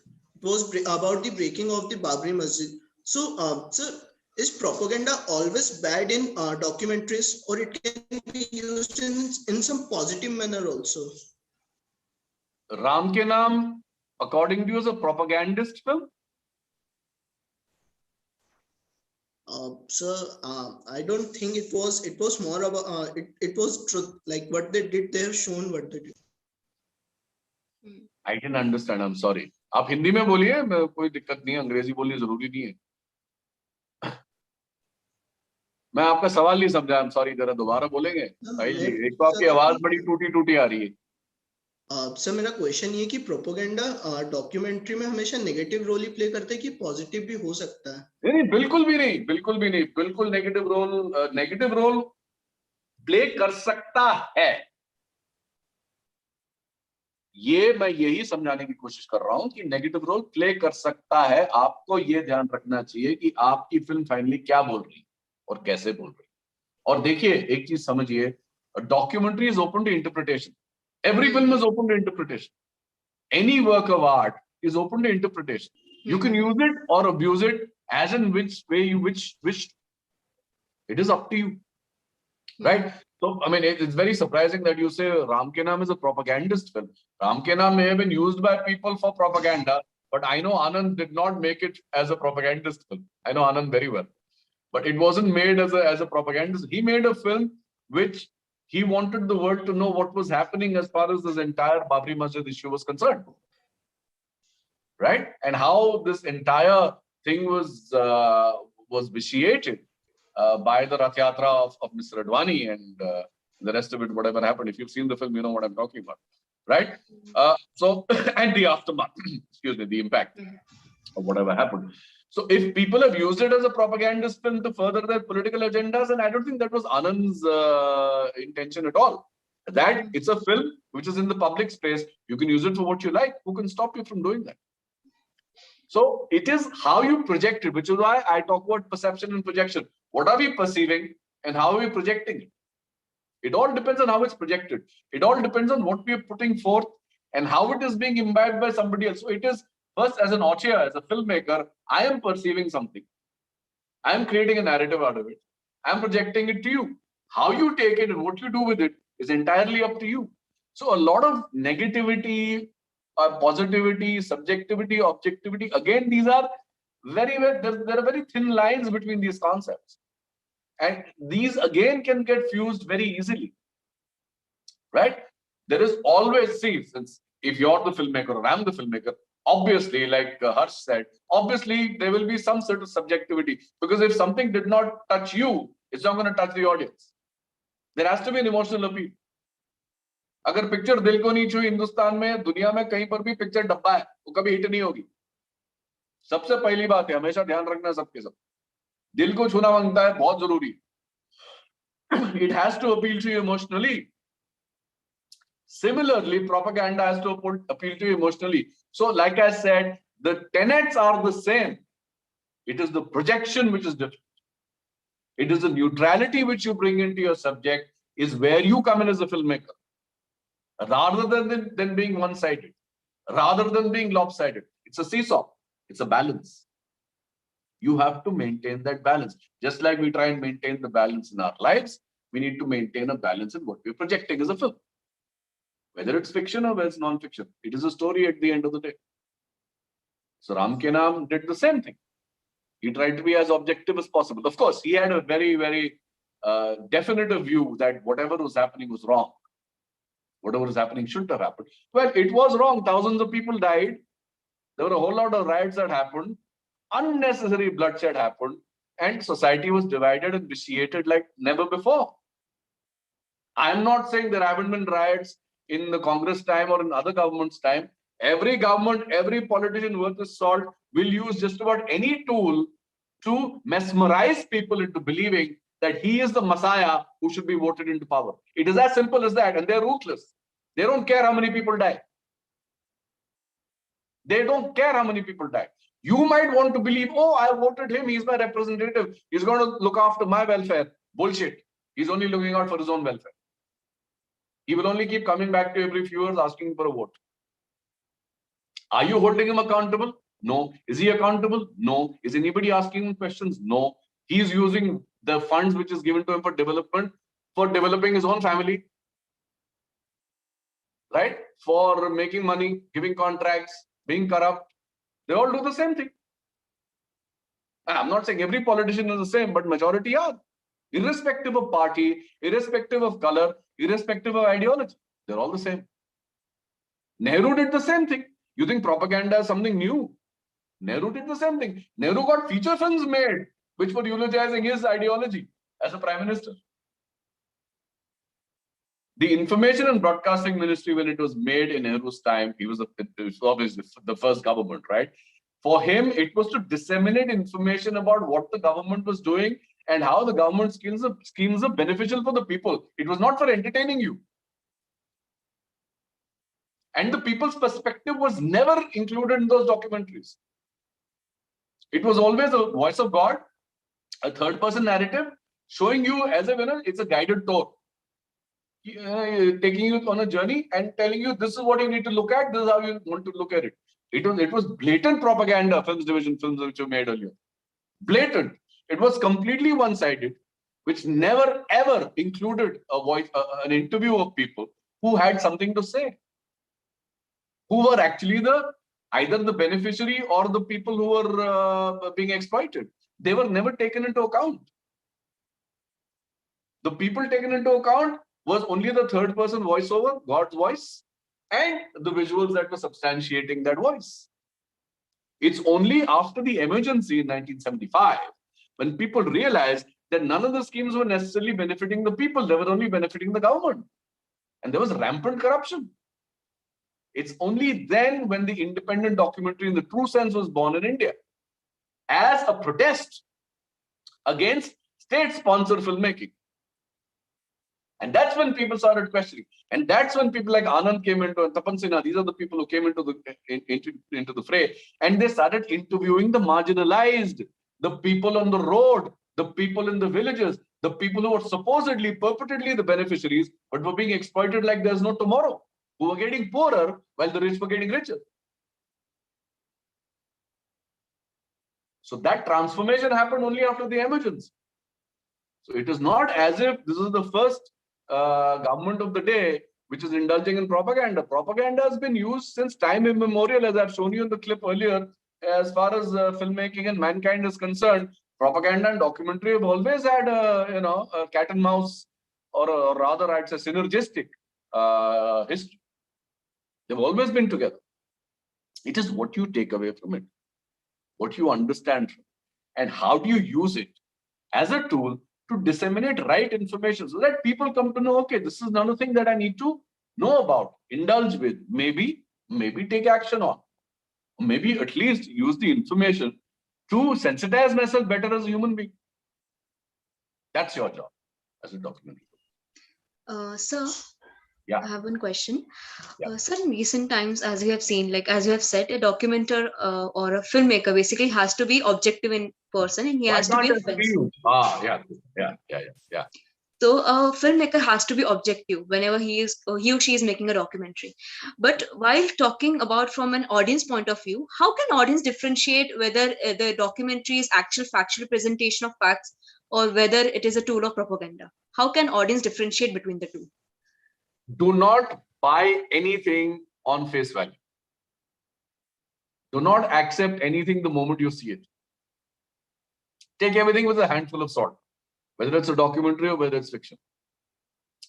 Speaker 8: It was about the breaking of the Babri Masjid. So, sir, is propaganda always bad in documentaries, or it can be used in some positive manner also?
Speaker 3: Ram Ke Naam, according to you, is a propagandist film?
Speaker 8: Sir, I don't think it was. It was more about it was truth. Like what they did, they have shown what they did.
Speaker 3: I didn't understand. I'm sorry. आप हिंदी में बोलिए, कोई दिक्कत नहीं है, अंग्रेजी बोलनी जरूरी नहीं है। मैं आपका सवाल नहीं समझा। I'm sorry, जरा दोबारा बोलेंगे? एक तो आपकी आवाज बड़ी टूटी आ रही है।
Speaker 8: सर, मेरा क्वेश्चन ये कि प्रोपेगेंडा डॉक्यूमेंट्री में हमेशा नेगेटिव रोल ही प्ले करते हैं कि पॉजिटिव भी हो सकता है?
Speaker 3: नहीं, बिल्कुल भी नहीं, बिल्कुल नेगेटिव रोल प्ले कर सकता है। ये मैं यही समझाने की कोशिश कर रहा हूं कि नेगेटिव रोल प्ले कर सकता है। आपको ये ध्यान रखना चाहिए कि आपकी फिल्म फाइनली क्या बोल रही और कैसे बोल रही। और देखिए, एक चीज समझिए, documentary is open to interpretation. Every film is open to interpretation. Any work of art is open to interpretation. You can use it or abuse it as in which way you wish. It is up to you, right? So, I mean, it's very surprising that you say Ram Ke Naam is a propagandist film. Ram Ke Naam may have been used by people for propaganda, but I know Anand did not make it as a propagandist film. I know Anand very well, but it wasn't made as a propagandist. He made a film which he wanted the world to know what was happening as far as this entire Babri Masjid issue was concerned. right? And how this entire thing was vitiated by the Rath Yatra of Mr. Advani and the rest of it, whatever happened. If you've seen the film, you know what I'm talking about, right? So, and the aftermath, excuse me, the impact of whatever happened. So if people have used it as a propagandist film to further their political agendas, and I don't think that was Anand's intention at all. That it's a film which is in the public space, you can use it for what you like. Who can stop you from doing that? So it is how you project it, which is why I talk about perception and projection. What are we perceiving and how are we projecting it? It all depends on how it's projected. It all depends on what we are putting forth and how it is being imbibed by somebody else. So it is first, as an author, as a filmmaker, I am perceiving something. I am creating a narrative out of it. I am projecting it to you. How you take it and what you do with it is entirely up to you. So a lot of negativity, positivity, subjectivity, objectivity, again, these are there are very thin lines between these concepts. And these again can get fused very easily, right? There is always, see, since if you're the filmmaker or I'm the filmmaker, obviously, like Harsh said, obviously there will be some sort of subjectivity, because if something did not touch you, it's not going to touch the audience. There has to be an emotional appeal. अगर picture दिल को नहीं छुई हिंदुस्तान में, दुनिया में कहीं पर भी पिक्चर डब्बा है, वो कभी हिट नहीं होगी. सबसे पहली बात है, हमेशा ध्यान रखना सबके सब, दिल को छूना मांगता है, बहुत जरूरी. It has to appeal to you emotionally. Similarly, propaganda has to appeal to you emotionally. So, like I said, the tenets are the same. It is the projection which is different. It is the neutrality which you bring into your subject is where you come in as a filmmaker. Rather than being one-sided, rather than being lopsided. It's a seesaw. It's a balance. You have to maintain that balance. Just like we try and maintain the balance in our lives, we need to maintain a balance in what we're projecting as a film. Whether it's fiction or whether it's non-fiction, it is a story at the end of the day. So Ram Ke Naam did the same thing. He tried to be as objective as possible. Of course, he had a very, very definitive view that whatever was happening was wrong. Whatever was happening shouldn't have happened. Well, it was wrong. Thousands of people died. There were a whole lot of riots that happened. Unnecessary bloodshed happened. And society was divided and vitiated like never before. I'm not saying there haven't been riots in the Congress time or in other governments' time. Every government, every politician worth his salt will use just about any tool to mesmerize people into believing that he is the Messiah who should be voted into power. It is as simple as that, and they're ruthless. They don't care how many people die. They don't care how many people die. You might want to believe, oh, I voted him, he's my representative, he's going to look after my welfare. Bullshit. He's only looking out for his own welfare. He will only keep coming back to you every few years asking for a vote. Are you holding him accountable? No. Is he accountable? No. Is anybody asking him questions? No. He is using the funds which is given to him for development, for developing his own family, right? For making money, giving contracts, being corrupt. They all do the same thing. I'm not saying every politician is the same, but majority are. Irrespective of party, irrespective of color, irrespective of ideology, they're all the same. Nehru did the same thing. You think propaganda is something new? Nehru did the same thing. Nehru got feature films made, which were eulogizing his ideology as a prime minister. The Information and Broadcasting Ministry, when it was made in Nehru's time, it was obviously the first government, right? For him, it was to disseminate information about what the government was doing and how the government schemes are beneficial for the people. It was not for entertaining you. And the people's perspective was never included in those documentaries. It was always a voice of God, a third-person narrative, showing you as a winner, it's a guided tour. Taking you on a journey and telling you this is what you need to look at, this is how you want to look at it. It was blatant propaganda, films division films which were made earlier. Blatant. It was completely one-sided, which never ever included a voice, an interview of people who had something to say, who were actually either the beneficiary or the people who were being exploited. They were never taken into account. The people taken into account was only the third person voiceover, God's voice, and the visuals that were substantiating that voice. It's only after the emergency in 1975 when people realized that none of the schemes were necessarily benefiting the people, they were only benefiting the government. And there was rampant corruption. It's only then when the independent documentary in the true sense was born in India as a protest against state-sponsored filmmaking. And that's when people started questioning. And that's when people like Anand came into, and Tapan Sinha, these are the people who came into the fray. And they started interviewing the marginalized, the people on the road, the people in the villages, the people who were supposedly, purportedly the beneficiaries, but were being exploited like there's no tomorrow, who were getting poorer while the rich were getting richer. So that transformation happened only after the emergence. So it is not as if this is the first government of the day which is indulging in propaganda. Propaganda has been used since time immemorial, as I've shown you in the clip earlier. As far as filmmaking and mankind is concerned, propaganda and documentary have always had a cat and mouse, or rather I'd say synergistic history. They've always been together. It is what you take away from it, what you understand from it, and how do you use it as a tool to disseminate right information so that people come to know, okay, this is another thing that I need to know about, indulge with, maybe take action on, maybe at least use the information to sensitize myself better as a human being. That's your job as a documentary.
Speaker 2: Sir,
Speaker 3: Yeah.
Speaker 2: I have one question.
Speaker 3: Yeah.
Speaker 2: Sir, in recent times, as you have seen, like as you have said, a documenter or a filmmaker basically has to be objective in person, and he has to be a film.
Speaker 3: Yeah.
Speaker 2: So a filmmaker has to be objective whenever he or she is making a documentary. But while talking about from an audience point of view, how can audience differentiate whether the documentary is actual factual presentation of facts or whether it is a tool of propaganda? How can audience differentiate between the two?
Speaker 3: Do not buy anything on face value. Do not accept anything the moment you see it. Take everything with a handful of salt, whether it's a documentary or whether it's fiction,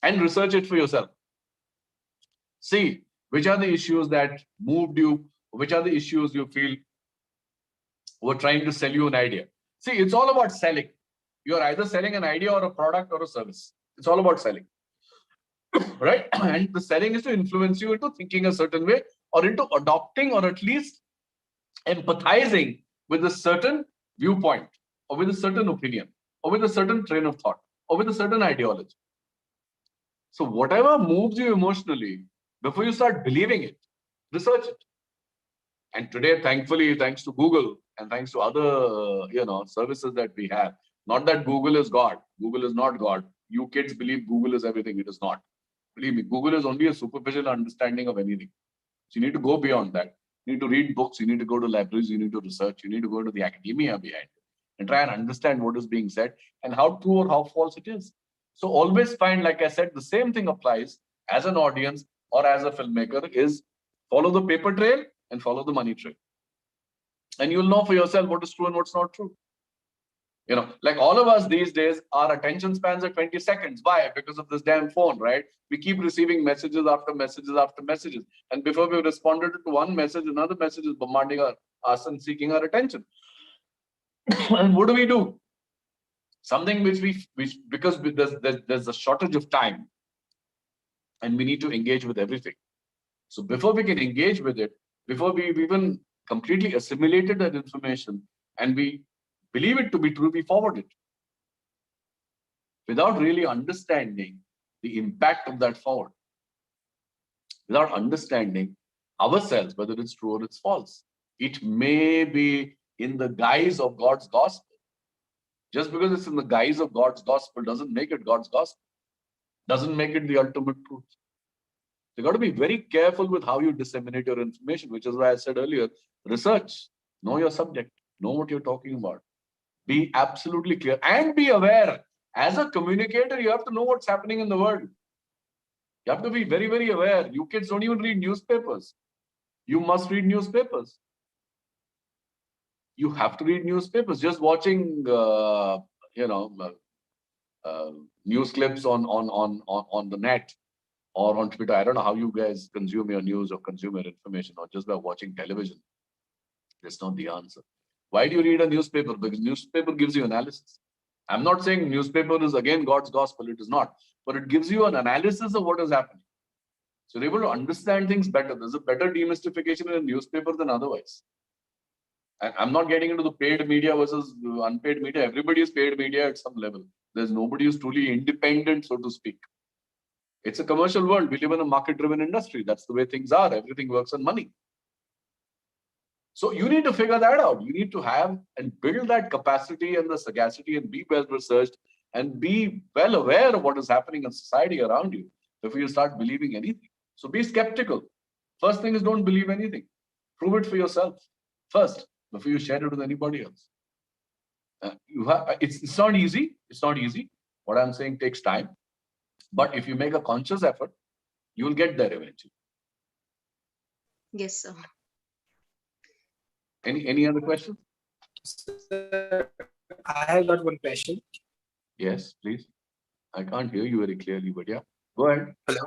Speaker 3: and research it for yourself. See which are the issues that moved you, which are the issues you feel were trying to sell you an idea. See, it's all about selling. You're either selling an idea or a product or a service. It's all about selling. Right? And the selling is to influence you into thinking a certain way, or into adopting, or at least empathizing with a certain viewpoint, or with a certain opinion, or with a certain train of thought, or with a certain ideology. So whatever moves you emotionally, before you start believing it, research it. And today, thankfully, thanks to Google and thanks to other services that we have, not that Google is God. Google is not God. You kids believe Google is everything. It is not. Believe me, Google is only a superficial understanding of anything. So you need to go beyond that. You need to read books. You need to go to libraries. You need to research. You need to go to the academia behind it and try and understand what is being said and how true or how false it is. So always find, like I said, the same thing applies as an audience or as a filmmaker is follow the paper trail and follow the money trail. And you'll know for yourself what is true and what's not true. Like all of us these days, our attention spans are 20 seconds. Why? Because of this damn phone, right? We keep receiving messages after messages after messages. And before we've responded to one message, another message is bombarding us and seeking our attention. And what do? Something which because there's a shortage of time and we need to engage with everything. So before we can engage with it, before we've even completely assimilated that information and we believe it to be true, we forward it without really understanding the impact of that forward, without understanding ourselves, whether it's true or it's false. It may be in the guise of God's gospel. Just because it's in the guise of God's gospel doesn't make it God's gospel, doesn't make it the ultimate truth. You got to be very careful with how you disseminate your information, which is why I said earlier, research, know your subject, know what you're talking about. Be absolutely clear and be aware. As a communicator, you have to know what's happening in the world. You have to be very, very aware. You kids don't even read newspapers. You must read newspapers. You have to read newspapers. Just watching, news clips on the net or on Twitter. I don't know how you guys consume your news or consume your information, or just by watching television. That's not the answer. Why do you read a newspaper? Because newspaper gives you analysis. I'm not saying newspaper is again God's gospel. It is not. But it gives you an analysis of what is happening. So you're able to understand things better. There's a better demystification in a newspaper than otherwise. And I'm not getting into the paid media versus unpaid media. Everybody is paid media at some level. There's nobody who's truly independent, so to speak. It's a commercial world. We live in a market-driven industry. That's the way things are. Everything works on money. So you need to figure that out. You need to have and build that capacity and the sagacity and be well-researched and be well aware of what is happening in society around you before you start believing anything. So be skeptical. First thing is don't believe anything. Prove it for yourself first before you share it with anybody else. It's not easy. It's not easy. What I'm saying takes time. But if you make a conscious effort, you will get there eventually.
Speaker 2: Yes, sir.
Speaker 3: Any other questions?
Speaker 9: Sir, I have got one question.
Speaker 3: Yes, please. I can't hear you very clearly, but yeah, go ahead.
Speaker 9: Hello.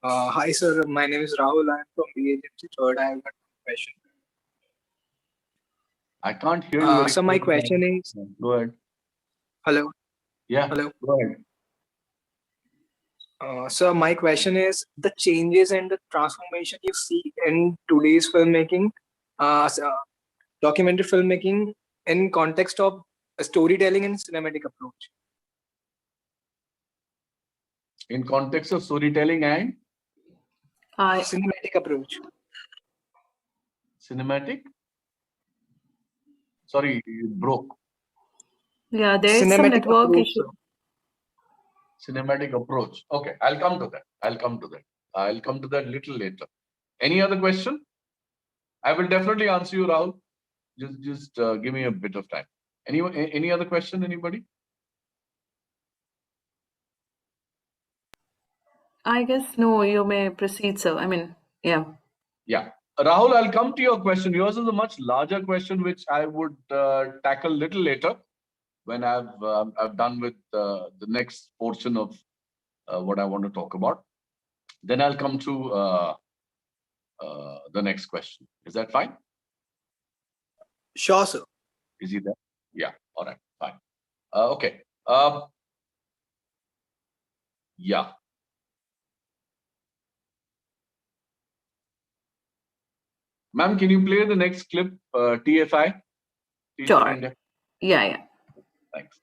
Speaker 9: Hi, sir. My name is Rahul. I'm from the agency. Third, I have got one question.
Speaker 3: I can't hear you.
Speaker 9: So my question is.
Speaker 3: Go ahead.
Speaker 9: Hello.
Speaker 3: Yeah.
Speaker 9: Hello.
Speaker 3: Go ahead.
Speaker 9: So my question is the changes and the transformation you see in today's filmmaking, documentary filmmaking, in context of storytelling and cinematic approach.
Speaker 3: In context of storytelling and
Speaker 9: cinematic approach.
Speaker 3: Cinematic? Sorry, it broke.
Speaker 1: Yeah, there is some
Speaker 9: Cinematic
Speaker 1: network
Speaker 9: approach,
Speaker 1: issue.
Speaker 3: Cinematic approach. Okay, I'll come to that. I'll come to that a little later. Any other question? I will definitely answer you, Rahul. Just give me a bit of time. Any other question, anybody?
Speaker 1: I guess no, you may proceed, sir. I mean, yeah.
Speaker 3: Yeah. Rahul, I'll come to your question. Yours is a much larger question, which I would tackle a little later when I've done with the next portion of what I want to talk about. Then I'll come to the next question. Is that fine?
Speaker 9: Sure, sir.
Speaker 3: Is he there? Yeah. All right. Fine. Okay. Yeah. Ma'am, can you play the next clip, TFI?
Speaker 1: Sure.
Speaker 3: India?
Speaker 1: Yeah.
Speaker 3: Thanks.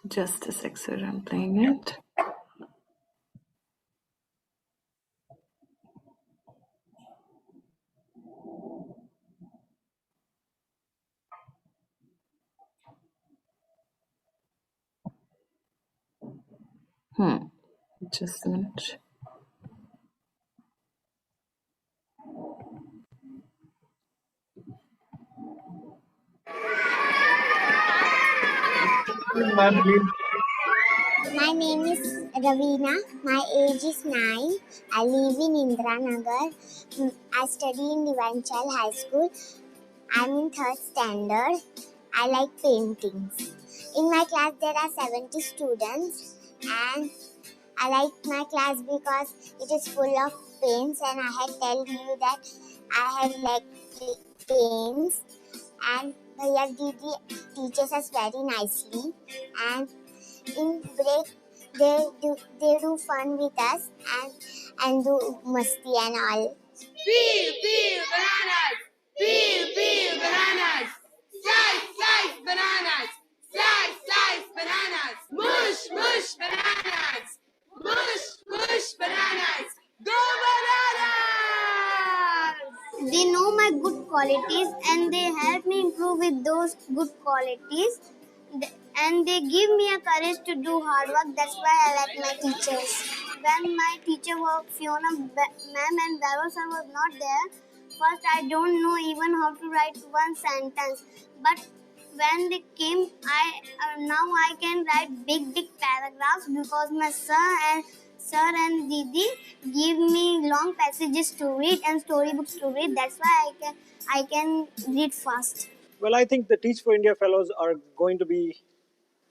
Speaker 1: Just a sec, sir. I'm playing it. Just a minute.
Speaker 3: Ma'am, please.
Speaker 10: My name is Ravina. My age is 9. I live in Indiranagar. I study in Divine Child High School. I'm in 3rd standard. I like paintings. In my class, there are 70 students, and I like my class because it is full of paints, and I had told you that I have like paints, and Bhaiya Didi teaches us very nicely, and in break they do fun with us and do masti and all.
Speaker 11: Peel bananas! Peel bananas! Slice bananas! Slice bananas! Mush bananas! Mush bananas! Go bananas!
Speaker 10: They know my good qualities and they help me improve with those good qualities. And they give me a courage to do hard work. That's why I like my teachers. When my teacher was Fiona ma'am and Barrow sir was not there, first I don't know even how to write one sentence. But when they came, now I can write big paragraphs because my sir and Didi give me long passages to read and storybooks to read. That's why I can read fast.
Speaker 12: Well, I think the Teach for India fellows are going to be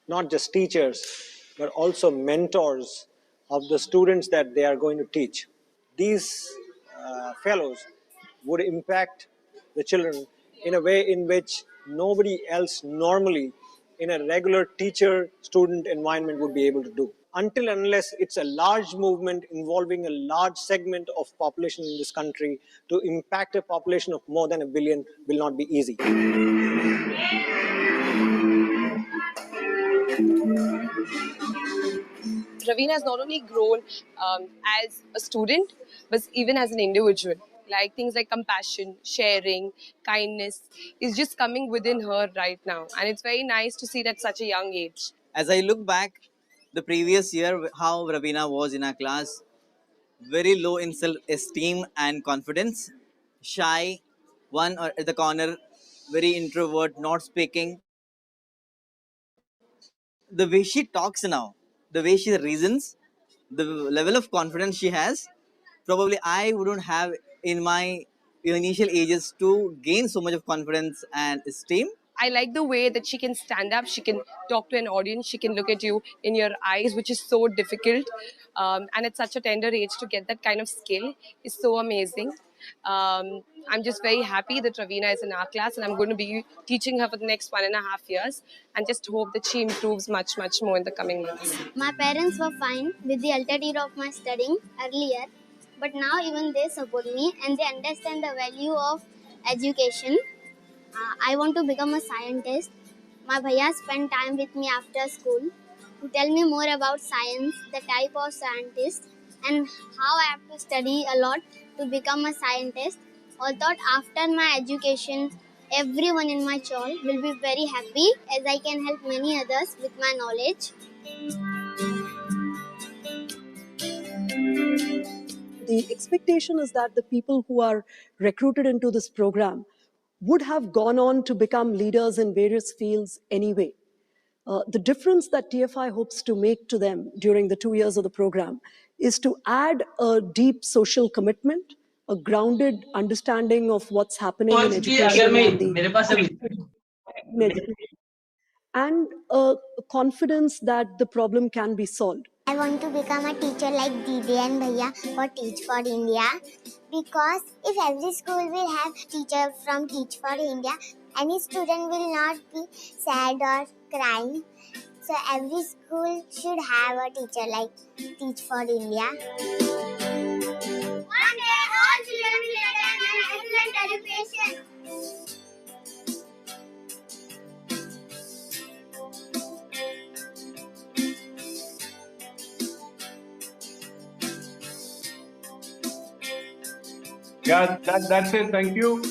Speaker 12: not just teachers, but also mentors of the students that they are going to teach. These fellows would impact the children in a way in which nobody else normally in a regular teacher-student environment would be able to do. Until and unless it's a large movement involving a large segment of population in this country, to impact a population of more than 1 billion will not be easy.
Speaker 13: Ravina has not only grown as a student, but even as an individual. Like things like compassion, sharing, kindness is just coming within her right now. And it's very nice to see that at such a young age.
Speaker 14: As I look back the previous year, how Ravina was in our class, very low in self-esteem and confidence, shy, one or at the corner, very introvert, not speaking. The way she talks now, the way she reasons, the level of confidence she has, probably I wouldn't have in my initial ages to gain so much of confidence and esteem.
Speaker 13: I like the way that she can stand up, she can talk to an audience, she can look at you in your eyes, which is so difficult. And at such a tender age to get that kind of skill is so amazing. I'm just very happy that Ravina is in our class, and I'm going to be teaching her for the next 1.5 years, and just hope that she improves much, much more in the coming months.
Speaker 10: My parents were fine with the altitude of my studying earlier, but now even they support me and they understand the value of education. I want to become a scientist. My bhaiya spent time with me after school to tell me more about science, the type of scientist, and how I have to study a lot to become a scientist. Although after my education, everyone in my chawl will be very happy as I can help many others with my knowledge.
Speaker 15: The expectation is that the people who are recruited into this program would have gone on to become leaders in various fields anyway. The difference that TFI hopes to make to them during the 2 years of the program is to add a deep social commitment, a grounded understanding of what's happening in education and a confidence that the problem can be solved.
Speaker 10: I want to become a teacher like Didi and Bhaiya for Teach for India, because if every school will have teacher from Teach for India, any student will not be sad or crying. So every school should have a teacher like Teach for India. One day all children will attain an excellent education.
Speaker 16: Yeah, that's it. Thank you.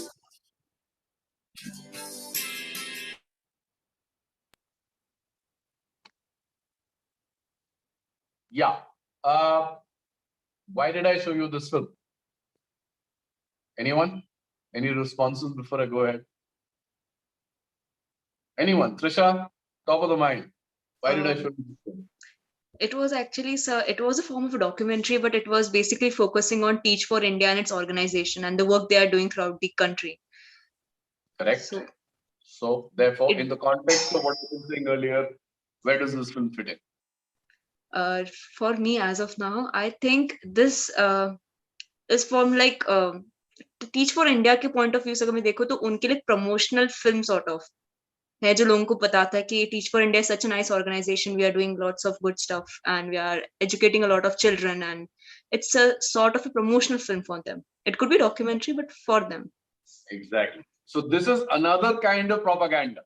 Speaker 3: Yeah. Why did I show you this film? Anyone? Any responses before I go ahead? Anyone? Trisha, top of the mind. Why did I show you this film?
Speaker 2: It was actually, sir, it was a form of a documentary, but it was basically focusing on Teach for India and its organization and the work they are doing throughout the country.
Speaker 3: Correct. So therefore, in the context of what you were saying earlier, where does this film fit in?
Speaker 2: For me, as of now, I think this is from like Teach for India के point of view से अगर मैं देखूँ तो उनके लिए promotional film sort of है जो लोगों को बताता है कि Teach for India is such a nice organization, we are doing lots of good stuff and we are educating a lot of children, and it's a sort of a promotional film for them. It could be documentary, but for them.
Speaker 3: Exactly. So this is another kind of propaganda.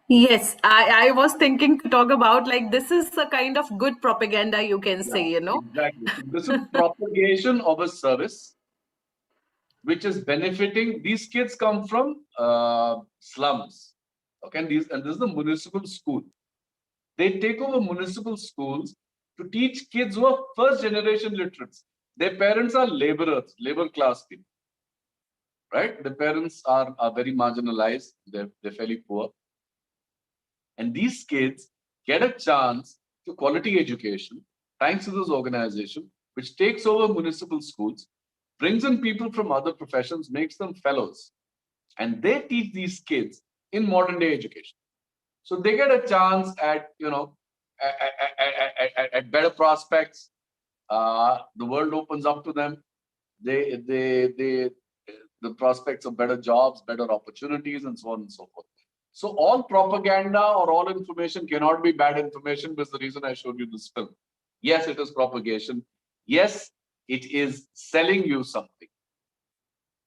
Speaker 1: Yes, I was thinking to talk about, like, this is a kind of good propaganda, you can say, you know.
Speaker 3: Exactly. So this is propagation of a service which is benefiting. These kids come from slums. Okay, and this is the municipal school. They take over municipal schools to teach kids who are first generation literates. Their parents are laborers, labor class people. Right? The parents are very marginalized. They're fairly poor. And these kids get a chance to quality education thanks to this organization, which takes over municipal schools, brings in people from other professions, makes them fellows. And they teach these kids in modern day education. So they get a chance at, at better prospects, the world opens up to them. The prospects of better jobs, better opportunities, and so on and so forth. So all propaganda or all information cannot be bad information, because the reason I showed you this film. Yes, it is propagation. Yes, it is selling you something.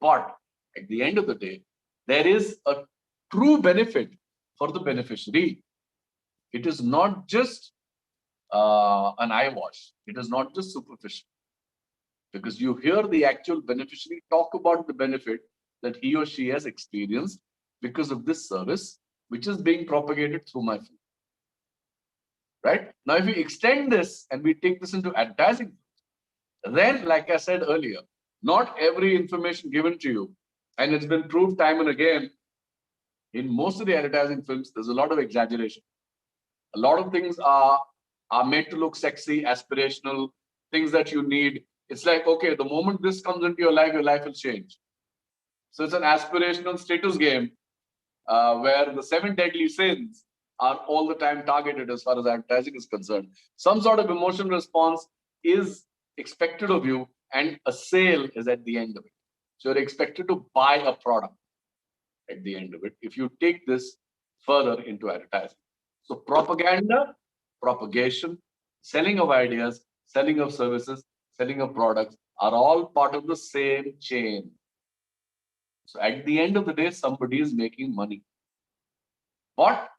Speaker 3: But at the end of the day, there is a true benefit for the beneficiary. It is not just an eye wash. It is not just superficial. Because you hear the actual beneficiary talk about the benefit that he or she has experienced because of this service, which is being propagated through my film. Right? Now, if we extend this and we take this into advertising, then, like I said earlier, not every information given to you, and it's been proved time and again, in most of the advertising films, there's a lot of exaggeration. A lot of things are made to look sexy, aspirational, things that you need. It's like, okay, the moment this comes into your life will change. So it's an aspirational status game where the 7 deadly sins are all the time targeted as far as advertising is concerned. Some sort of emotional response is expected of you, and a sale is at the end of it. So you're expected to buy a product at the end of it if you take this further into advertising. So propaganda, propagation, selling of ideas, selling of services, selling of products are all part of the same chain. So at the end of the day, somebody is making money. But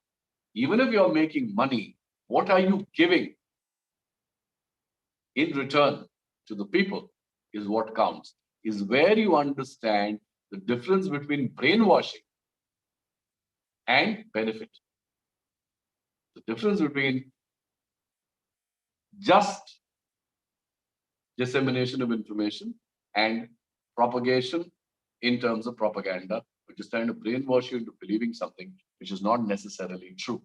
Speaker 3: even if you're making money, what are you giving in return to the people is what counts, is where you understand the difference between brainwashing and benefit. The difference between just dissemination of information and propagation in terms of propaganda, which is trying to brainwash you into believing something which is not necessarily true.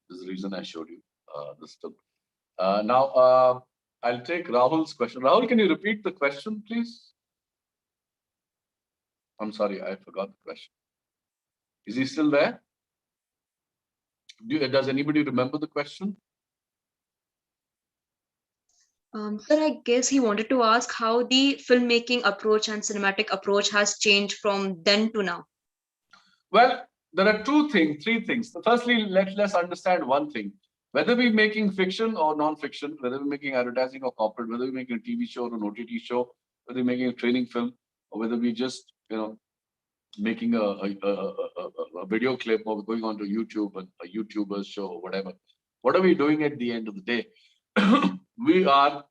Speaker 3: This is the reason I showed you this film. Now, I'll take Rahul's question. Rahul, can you repeat the question, please? I'm sorry, I forgot the question. Is he still there? Does anybody remember the question?
Speaker 2: Sir, I guess he wanted to ask how the filmmaking approach and cinematic approach has changed from then to now.
Speaker 3: Well, there are three things. So firstly, let's understand one thing. Whether we're making fiction or non-fiction, whether we're making advertising or corporate, whether we're making a TV show or an OTT show, whether we're making a training film, or whether we just, making a video clip or going on to YouTube and a YouTuber's show or whatever. What are we doing at the end of the day? We are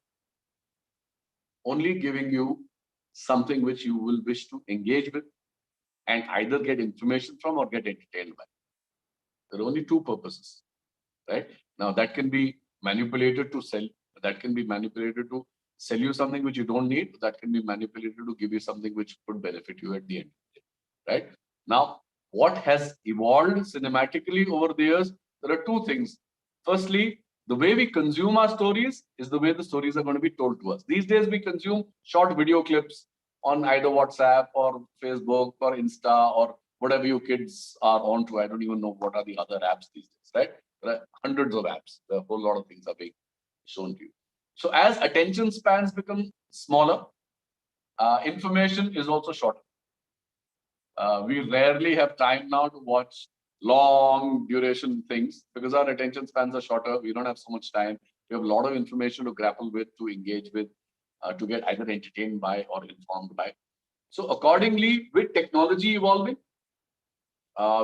Speaker 3: only giving you something which you will wish to engage with and either get information from or get entertained by. There are only two purposes, right? Now that can be manipulated to sell, that can be manipulated to sell you something which you don't need, that can be manipulated to give you something which could benefit you at the end of the day, right? Now, what has evolved cinematically over the years? There are two things. Firstly, the way we consume our stories is the way the stories are going to be told to us. These days, we consume short video clips on either WhatsApp or Facebook or Insta or whatever you kids are onto. I don't even know what are the other apps these days, right? There are hundreds of apps. There are a whole lot of things are being shown to you. So as attention spans become smaller, information is also shorter. We rarely have time now to watch long duration things because our attention spans are shorter. We don't have so much time. We have a lot of information to grapple with, to engage with, to get either entertained by or informed by. So accordingly, with technology evolving,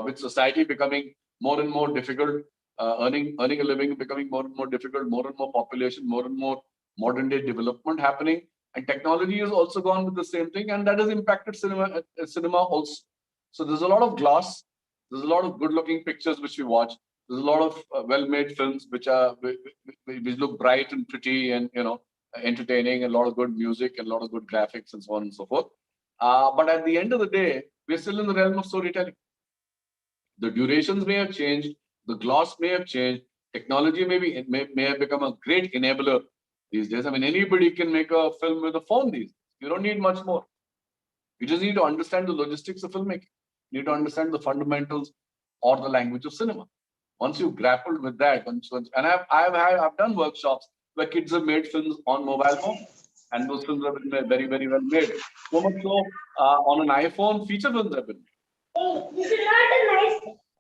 Speaker 3: with society becoming more and more difficult, earning a living becoming more and more difficult, more and more population, more and more modern day development happening, and technology has also gone with the same thing, and that has impacted cinema also. So there's a lot of gloss, there's a lot of good-looking pictures which we watch. There's a lot of well-made films which look bright and pretty and entertaining, and a lot of good music and a lot of good graphics and so on and so forth. But at the end of the day, we're still in the realm of storytelling. The durations may have changed, the gloss may have changed, technology may have become a great enabler these days. I mean, anybody can make a film with a phone these days. You don't need much more. You just need to understand the logistics of filmmaking. You need to understand the fundamentals or the language of cinema. Once you've grappled with that, and I've done workshops where kids have made films on mobile phone, and those films have been very, very well made. So much so, on an iPhone, feature films have been made.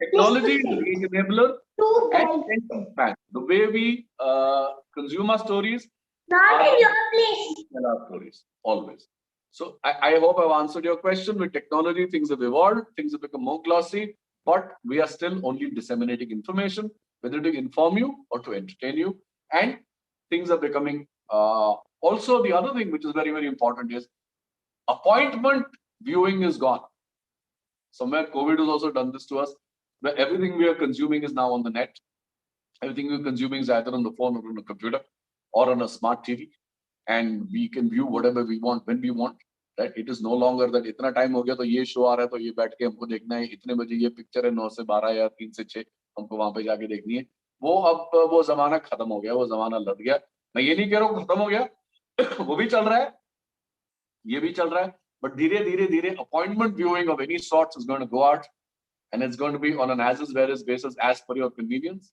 Speaker 3: Technology is a great enabler and attention span. The way we consume our stories, tell our stories always. So I hope I've answered your question. With technology, things have evolved, things have become more glossy, but we are still only disseminating information, whether to inform you or to entertain you. And things are becoming, also the other thing which is very, very important is appointment viewing is gone. Somewhere COVID has also done this to us, where everything we are consuming is now on the net. Everything we're consuming is either on the phone or on a computer or on a smart TV. And we can view whatever we want when we want. Right? It is no longer that इतना time हो गया तो ये show आ रहा है तो ये बैठ के हमको देखना है, इतने बजे ये picture है 9 से 12 या 3 से 6 हमको वहां पे जाके देखनी है. वो अब वो जमाना खत्म हो गया, वो जमाना लग गया. मैं ये नहीं कह रहा हूँ खत्म हो गया, वो भी चल रहा है, ये भी चल रहा है, but धीरे धीरे धीरे appointment viewing of any sorts is going to go out, and it's going to be on an as is where is basis as per your convenience.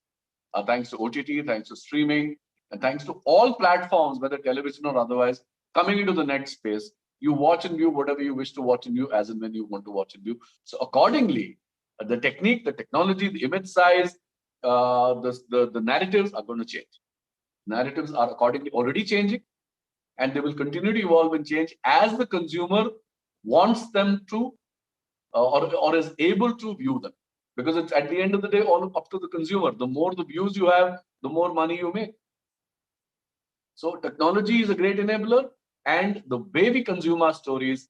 Speaker 3: Thanks to OTT, thanks to streaming, and thanks to all platforms, whether television or otherwise, coming into the net space, you watch and view whatever you wish to watch and view as and when you want to watch and view. So accordingly, the technique, the technology, the image size, the narratives are going to change. Narratives are accordingly already changing, and they will continue to evolve and change as the consumer wants them to or is able to view them. Because it's at the end of the day all up to the consumer. The more the views you have, the more money you make. So technology is a great enabler, and the way we consume our stories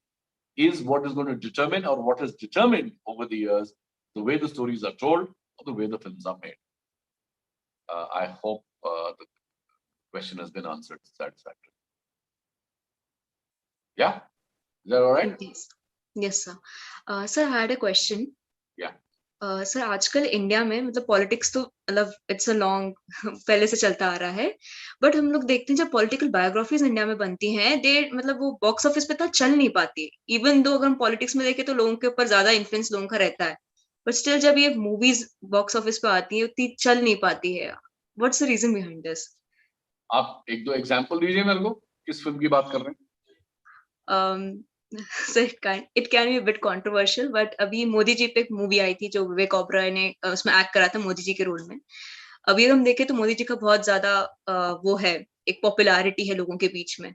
Speaker 3: is what is going to determine, or what has determined over the years, the way the stories are told or the way the films are made. I hope the question has been answered satisfactorily. Yeah? Is that all right?
Speaker 2: Yes, sir. Sir, I had a question.
Speaker 3: Yeah.
Speaker 2: Sir आजकल India में मतलब politics तो मतलब it's a long पहले से चलता आ रहा है, बट हम लोग देखते हैं जब पॉलिटिकल बायोग्राफीज इंडिया में बनती हैं, दे मतलब वो बॉक्स ऑफिस पे तो चल नहीं पाती. इवन दो अगर हम पॉलिटिक्स में देखें तो लोगों के ऊपर ज्यादा इन्फ्लुएंस लोगों का रहता है, बट स्टिल जब ये मूवीज बॉक्स ऑफिस पे आती है उतनी चल नहीं पाती है. What's the reason behind this?
Speaker 3: आप एक दो एग्जांपल दीजिए मेरे को, किस फिल्म की बात कर रहे हैं?
Speaker 2: So it can be a bit controversial, but अभी मोदी जी पे एक मूवी आई थी जो विवेक ओबरॉय ने उसमें एक्ट करा था मोदी जी के रोल में. अभी हम देखें तो मोदी जी का बहुत ज्यादा वो है, एक पॉपुलैरिटी है लोगों के बीच में,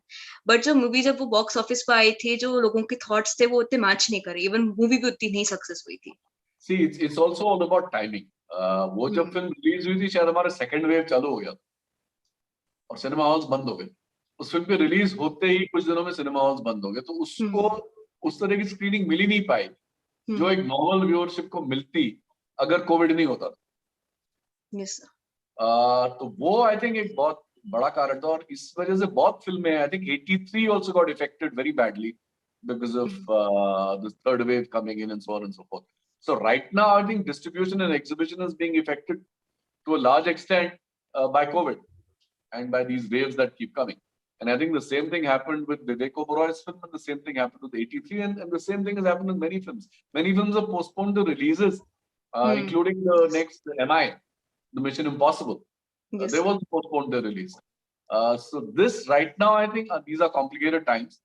Speaker 2: बट जो मूवी जब वो बॉक्स ऑफिस पे आई थी, जो लोगों के थॉट्स थे वो उतने मैच नहीं करे, इवन मूवी भी उतनी नहीं सक्सेस हुई थी.
Speaker 3: See, it's also all about timing. वो जब फिल्म रिलीज हुई थी शायद हमारा सेकंड वेव चालू हो गया और सिनेमा हॉल्स बंद हो गए. उस फिल्म के रिलीज होते ही कुछ दिनों में सिनेमा हॉल्स बंद हो गए, तो उसको उस तरह की स्क्रीनिंग मिल ही नहीं पाई जो एक नॉर्मल व्यूअरशिप को मिलती अगर कोविड नहीं होता.
Speaker 2: yes,
Speaker 3: तो वो आई थिंक एक बहुत बड़ा कारण था, और इस वजह से बहुत फिल्में I think 83 also got affected very badly because of the third wave coming in and so on and so forth. So right now I think distribution and exhibition is being affected to a large extent by COVID and by these waves that keep coming. And I think the same thing happened with Vivek Oberoi's film, and the same thing happened with 83, and the same thing has happened with many films. Many films have postponed the releases, including the next MI, the Mission Impossible.
Speaker 2: Yes.
Speaker 3: They also postponed their release. So this right now, I think these are complicated times.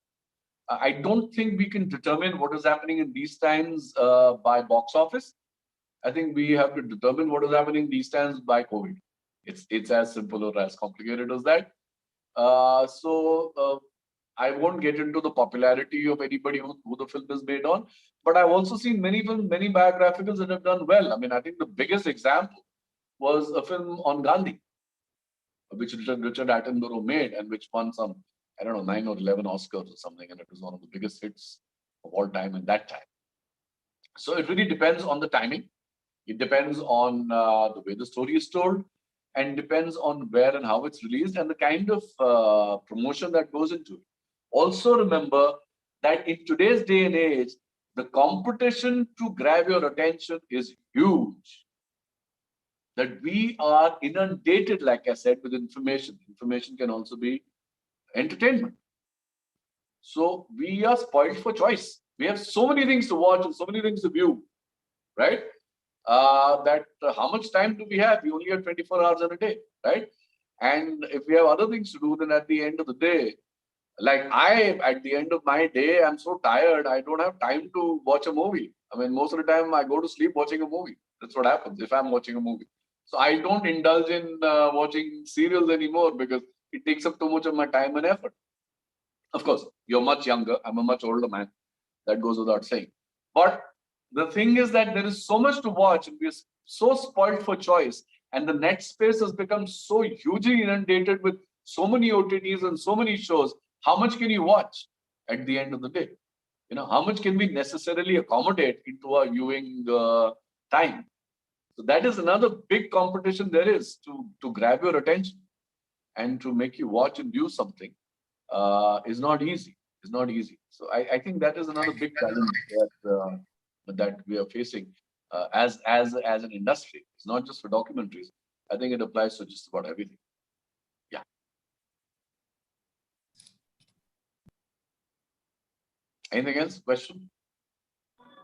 Speaker 3: I don't think we can determine what is happening in these times by box office. I think we have to determine what is happening these times by COVID. It's as simple or as complicated as that. So I won't get into the popularity of anybody who the film is made on, but I've also seen many films, many biographicals that have done well. I mean, I think the biggest example was a film on Gandhi, which Richard Attenborough made, and which won some, I don't know, 9 or 11 Oscars or something, and it was one of the biggest hits of all time in that time. So it really depends on the timing. It depends on the way the story is told, and depends on where and how it's released and the kind of promotion that goes into it. Also remember that in today's day and age, the competition to grab your attention is huge. That we are inundated, like I said, with information. Information can also be entertainment. So we are spoiled for choice. We have so many things to watch and so many things to view, right? That how much time do we have? We only have 24 hours in a day, right? And if we have other things to do, then at the end of the day, like at the end of my day, I'm so tired, I don't have time to watch a movie. I mean, most of the time I go to sleep watching a movie. That's what happens if I'm watching a movie. So I don't indulge in watching serials anymore because it takes up too much of my time and effort. Of course, you're much younger. I'm a much older man. That goes without saying. But the thing is that there is so much to watch, and we're so spoiled for choice. And the net space has become so hugely inundated with so many OTTs and so many shows. How much can you watch at the end of the day? You know, how much can we necessarily accommodate into our viewing time? So that is another big competition there is to grab your attention and to make you watch and view something is not easy. It's not easy. So I think that is another big challenge that we are facing as an industry. It's not just for documentaries. I think it applies to just about everything. Yeah. Anything else? Question?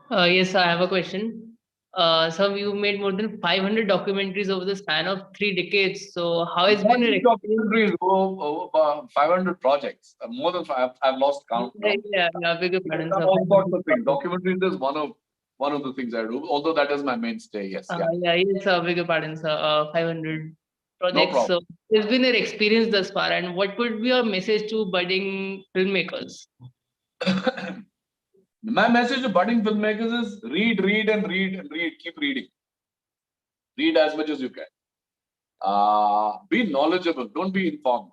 Speaker 6: Yes, I have a question. So you made more than 500 documentaries over the span of 3 decades. So how has
Speaker 3: Not
Speaker 6: been your
Speaker 3: just documentaries, over 500 projects. More than five. I've lost count now.
Speaker 6: Yeah, beg your pardon, sir.
Speaker 3: All sorts of things. Documentaries is one of the things I do. Although that is my mainstay. Yes. Yeah.
Speaker 6: Yeah, yes, beg your pardon, sir. 500
Speaker 3: No
Speaker 6: projects.
Speaker 3: problem.
Speaker 6: So it's been your experience thus far, and what would be your message to budding filmmakers?
Speaker 3: My message to budding filmmakers is read, read, and read, and read. Keep reading. Read as much as you can. Be knowledgeable. Don't be informed.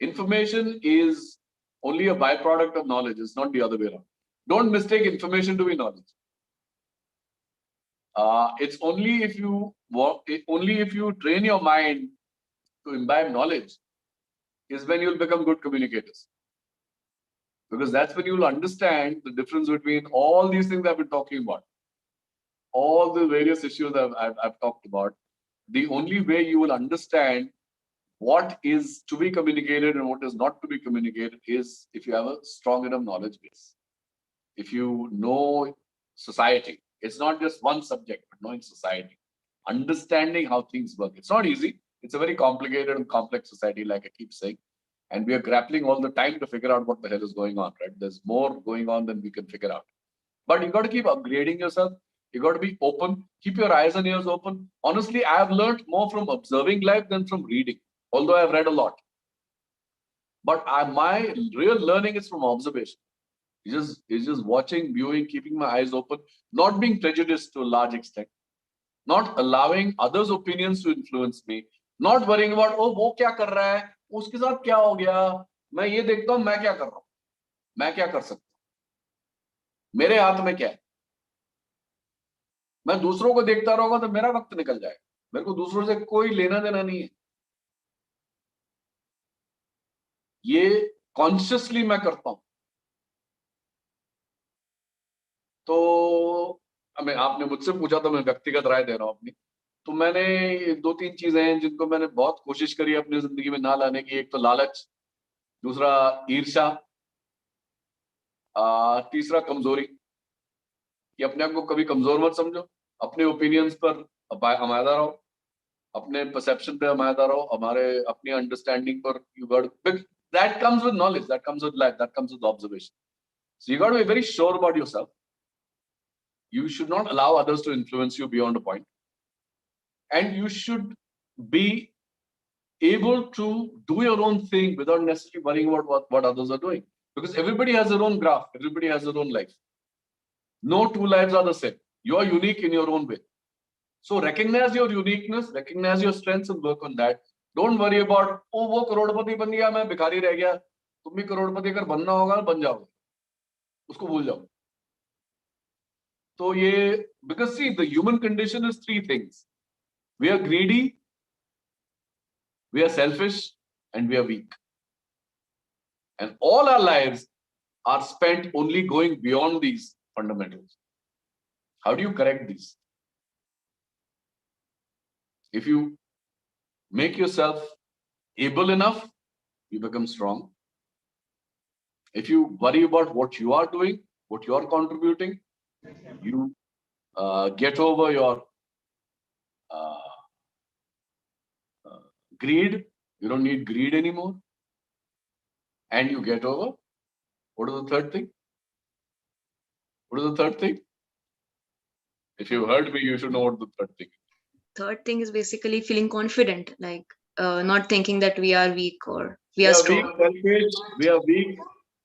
Speaker 3: Information is only a byproduct of knowledge. It's not the other way around. Don't mistake information to be knowledge. It's only if you train your mind to imbibe knowledge is when you'll become good communicators. Because that's when you'll understand the difference between all these things I've been talking about, all the various issues I've talked about. The only way you will understand what is to be communicated and what is not to be communicated is if you have a strong enough knowledge base. If you know society, it's not just one subject, but knowing society, understanding how things work. It's not easy. It's a very complicated and complex society, like I keep saying. And we are grappling all the time to figure out what the hell is going on, right? There's more going on than we can figure out. But you got to keep upgrading yourself. You got to be open. Keep your eyes and ears open. Honestly, I have learned more from observing life than from reading, although I've read a lot. But my real learning is from observation. It's just watching, viewing, keeping my eyes open, not being prejudiced to a large extent, not allowing others' opinions to influence me, not worrying about, oh, वो क्या कर रहा है, उसके साथ क्या हो गया, मैं ये देखता हूँ, मैं क्या कर रहा हूँ, मैं क्या कर सकता हूँ, मेरे हाथ में क्या है. मैं दूसरों को देखता रहूंगा तो मेरा वक्त निकल जाएगा. मेरे को दूसरों से कोई लेना देना नहीं है. ये कॉन्शियसली मैं करता हूं. तो आपने मुझसे पूछा तो मैं व्यक्तिगत राय दे रहा हूं अपनी. तो मैंने 2-3 चीजें हैं जिनको मैंने बहुत कोशिश करी अपनी जिंदगी में ना लाने की. एक तो लालच, दूसरा ईर्ष्या, तीसरा कमजोरी. कि अपने आप को कभी कमजोर मत समझो, अपने ओपिनियंस पर हमारा रहो, अपने परसेप्शन पे हमारा रहो, हमारे अपनी अंडरस्टैंडिंग पर you got. That comes with knowledge, that comes with life, that comes with observation. So you got to be very sure about yourself. You should not allow others to influence you beyond a point. And you should be able to do your own thing without necessarily worrying about what others are doing. Because everybody has their own graph, everybody has their own life. No two lives are the same. You are unique in your own way. So recognize your uniqueness, recognize your strengths and work on that. Don't worry about, oh, वो करोड़पति बन गया, मैं भिखारी रह गया. तुम भी करोड़पति अगर बनना होगा बन जाओगे, उसको भूल जाओ. तो ये, because see, the human condition is 3 things. We are greedy, we are selfish, and we are weak. And all our lives are spent only going beyond these fundamentals. How do you correct these? If you make yourself able enough, you become strong. If you worry about what you are doing, what you are contributing, you get over your greed You don't need greed anymore. And you get over. What is the third thing? What is the third thing? If you heard me, you should know what the third thing is.
Speaker 2: Third thing is basically feeling confident, like not thinking that we are weak or we are strong.
Speaker 3: Weak, selfish. We are weak,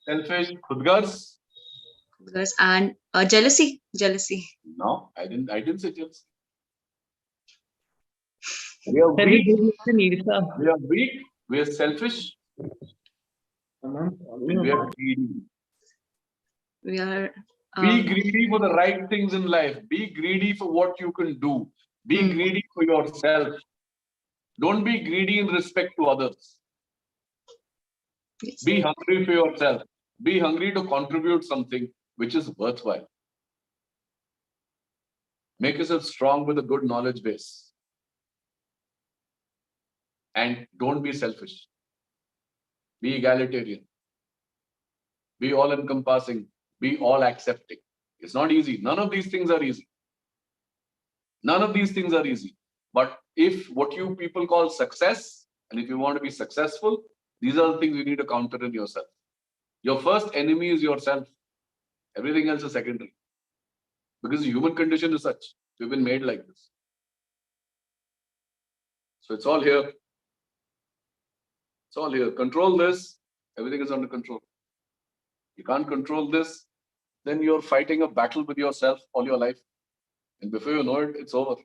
Speaker 3: selfish, khudgars.
Speaker 2: And jealousy.
Speaker 3: No, I didn't say jealousy. We are weak. We are weak. We are selfish. And we are greedy.
Speaker 2: We are.
Speaker 3: Be greedy for the right things in life. Be greedy for what you can do. Be greedy for yourself. Don't be greedy in respect to others. Be hungry for yourself. Be hungry to contribute something which is worthwhile. Make yourself strong with a good knowledge base. And don't be selfish. Be egalitarian. Be all-encompassing. Be all-accepting. It's not easy. None of these things are easy. None of these things are easy. But if what you people call success, and if you want to be successful, these are the things you need to counter in yourself. Your first enemy is yourself. Everything else is secondary. Because the human condition is such. We've been made like this. So it's all here. It's all here. Control this. Everything is under control. You can't control this, then you're fighting a battle with yourself all your life. And before you know it, it's over.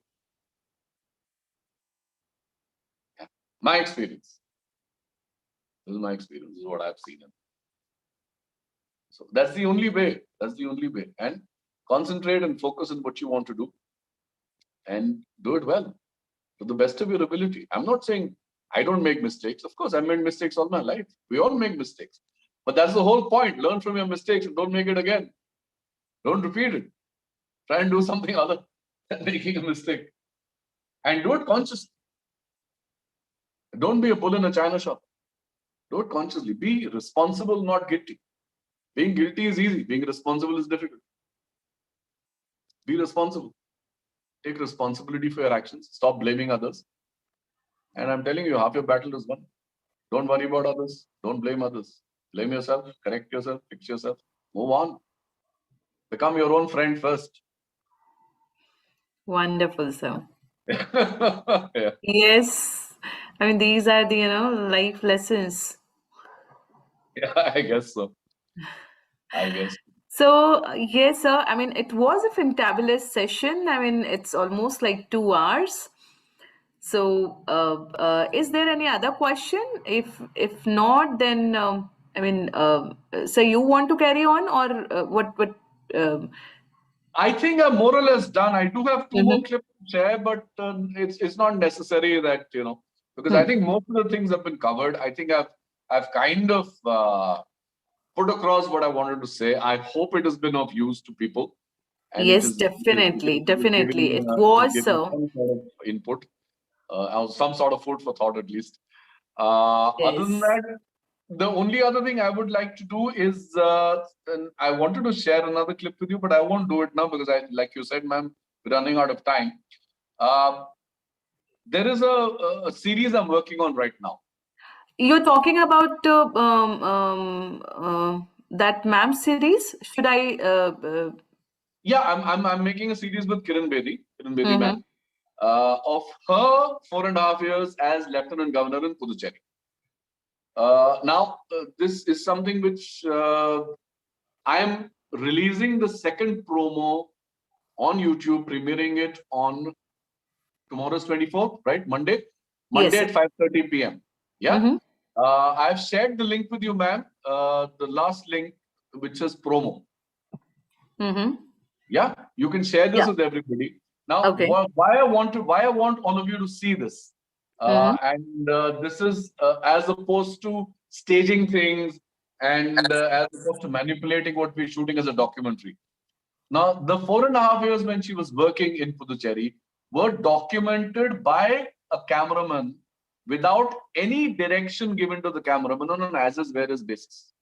Speaker 3: Yeah. My experience. This is my experience. This is what I've seen. So that's the only way. That's the only way. And concentrate and focus on what you want to do. And do it well. To the best of your ability. I'm not saying I don't make mistakes. Of course, I made mistakes all my life. We all make mistakes. But that's the whole point. Learn from your mistakes and don't make it again. Don't repeat it. Try and do something other than making a mistake. And do it consciously. Don't be a bull in a china shop. Do it consciously. Be responsible, not guilty. Being guilty is easy. Being responsible is difficult. Be responsible. Take responsibility for your actions. Stop blaming others. And I'm telling you, half your battle is won. Don't worry about others. Don't blame others. Blame yourself. Correct yourself. Fix yourself. Move on. Become your own friend first.
Speaker 1: Wonderful, sir.
Speaker 3: Yeah.
Speaker 1: Yes. I mean, these are the, life lessons.
Speaker 3: Yeah, I guess so. I guess.
Speaker 1: So, yes, sir. I mean, it was a fantabulous session. I mean, it's almost like 2 hours. So, is there any other question? If not, then so you want to carry on, or what?
Speaker 3: I think I'm more or less done. I do have 2 more clips to share, but it's not necessary that because I think most of the things have been covered. I think I've kind of put across what I wanted to say. I hope it has been of use to people. And
Speaker 1: yes, definitely. It was so.
Speaker 3: Some sort of input. Some sort of food for thought, at least. Other than that, the only other thing I would like to do is, and I wanted to share another clip with you, but I won't do it now because like you said, ma'am, we're running out of time. There is a series I'm working on right now.
Speaker 1: You're talking about that ma'am series? Should I?
Speaker 3: Yeah, I'm making a series with Kiran Bedi ma'am. Of her 4.5 years as Lieutenant Governor in Puducherry. Now, this is something which I am releasing the second promo on YouTube, premiering it on tomorrow's 24th, right? Monday
Speaker 1: Yes,
Speaker 3: at 5:30 p.m. Yeah. I've shared the link with you, ma'am. The last link, which is promo. Yeah, you can share this with everybody. Now, why I want all of you to see this, and this is as opposed to staging things and as opposed to manipulating what we're shooting as a documentary. Now, the 4.5 years when she was working in Puducherry were documented by a cameraman without any direction given to the cameraman on an as-is where-is basis.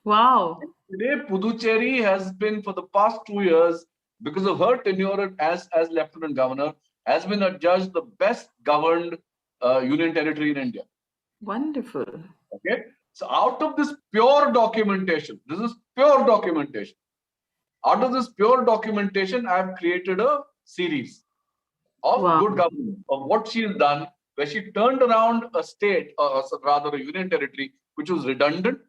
Speaker 1: Wow.
Speaker 3: Today, Puducherry has been, for the past 2 years, because of her tenure as Lieutenant Governor, has been adjudged the best governed union territory in India.
Speaker 1: Wonderful.
Speaker 3: Okay. So out of this pure documentation, this is pure documentation. Out of this pure documentation, I have created a series of
Speaker 1: Wow.
Speaker 3: good governance, of what she has done, where she turned around a state, or rather a union territory, which was redundant,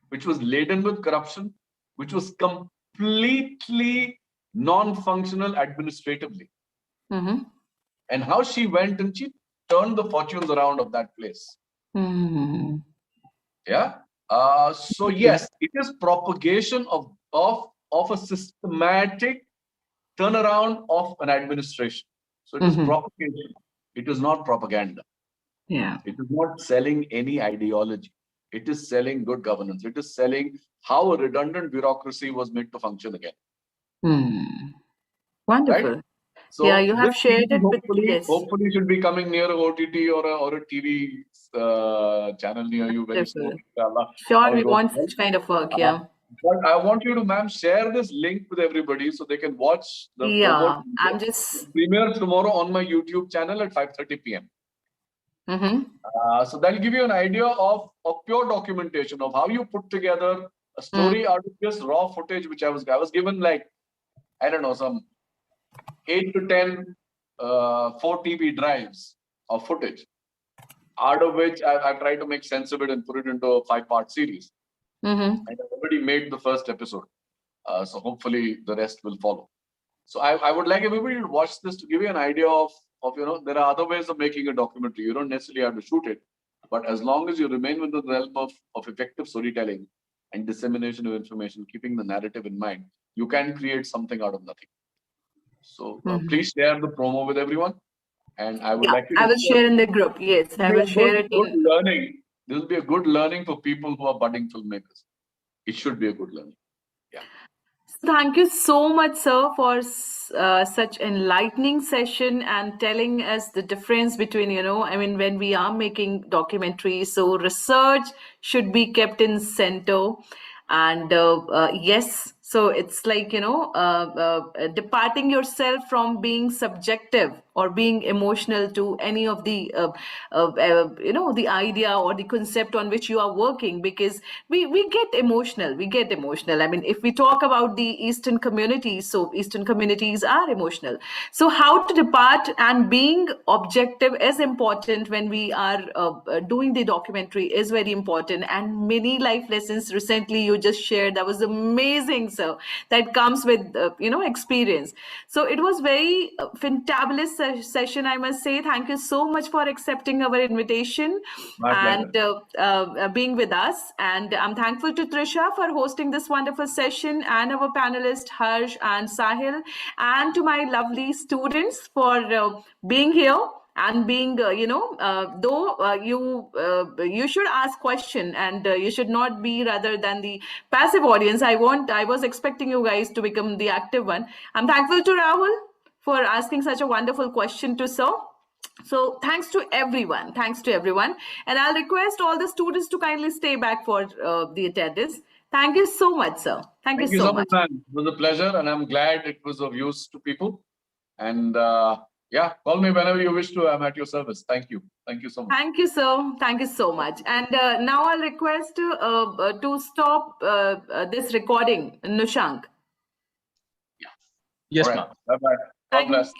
Speaker 3: which was laden with corruption, which was completely non-functional administratively.
Speaker 1: Mm-hmm.
Speaker 3: And how she went and she turned the fortunes around of that place.
Speaker 1: Mm-hmm.
Speaker 3: Yeah. So yes, it is propagation of a systematic turnaround of an administration. So it is propagation. It is not propaganda.
Speaker 1: Yeah.
Speaker 3: It is not selling any ideology. It is selling good governance. It is selling how a redundant bureaucracy was made to function again.
Speaker 1: Wonderful.
Speaker 3: Right? So
Speaker 1: yeah, you have
Speaker 3: this
Speaker 1: shared
Speaker 3: series
Speaker 1: it with
Speaker 3: hopefully should be coming near a OTT or a TV channel near you very soon.
Speaker 1: Wonderful.
Speaker 3: Inshallah.
Speaker 1: Sure,
Speaker 3: All
Speaker 1: we
Speaker 3: goes
Speaker 1: want
Speaker 3: well.
Speaker 1: such kind of work. Yeah.
Speaker 3: But I want you to, ma'am, share this link with everybody so they can watch the
Speaker 1: Yeah. I'm just.
Speaker 3: premiere tomorrow on my YouTube channel at 5:30 p.m.
Speaker 1: Mm-hmm.
Speaker 3: So that'll give you an idea of pure documentation of how you put together a story out of just raw footage, which I was given like, I don't know, some 8 to 10 4 TB drives of footage, out of which I tried to make sense of it and put it into a 5-part series.
Speaker 1: Mm-hmm.
Speaker 3: And I've already made the first episode. So hopefully the rest will follow. So I would like everybody to watch this to give you an idea of there are other ways of making a documentary. You don't necessarily have to shoot it, but as long as you remain within the realm of effective storytelling and dissemination of information, keeping the narrative in mind, you can create something out of nothing. So please share the promo with everyone. And I would like to.
Speaker 1: I will share in the group. Yes, I will share it.
Speaker 3: Good learning. This will be a good learning for people who are budding filmmakers. It should be a good learning. Yeah.
Speaker 1: Thank you so much, sir, for such enlightening session and telling us the difference between, when we are making documentaries, so research should be kept in center. And yes, so it's like, departing yourself from being subjective or being emotional to any of the, the idea or the concept on which you are working, because we get emotional. I mean, if we talk about the Eastern communities, so Eastern communities are emotional. So how to depart and being objective is important when we are doing the documentary is very important. And many life lessons recently you just shared, that was amazing, sir, that comes with experience. So it was very fantabulous session, I must say. Thank you so much for accepting our invitation and being with us. And I'm thankful to Trisha for hosting this wonderful session, and our panelists Harsh and Sahil, and to my lovely students for being here. And being, though you should ask question, and you should not be rather than the passive audience. I was expecting you guys to become the active one. I'm thankful to Rahul for asking such a wonderful question to sir. So thanks to everyone. And I'll request all the students to kindly stay back for the attendance. Thank you so much, sir. Thank you so much.
Speaker 3: Man. It was a pleasure, and I'm glad it was of use to people. And yeah, call me whenever you wish to. I'm at your service. Thank you. Thank you so much.
Speaker 1: Thank you, sir. Thank you so much. And now I'll request to stop this recording, Nushank.
Speaker 3: Yeah. Yes, ma'am. Bye-bye. God bless.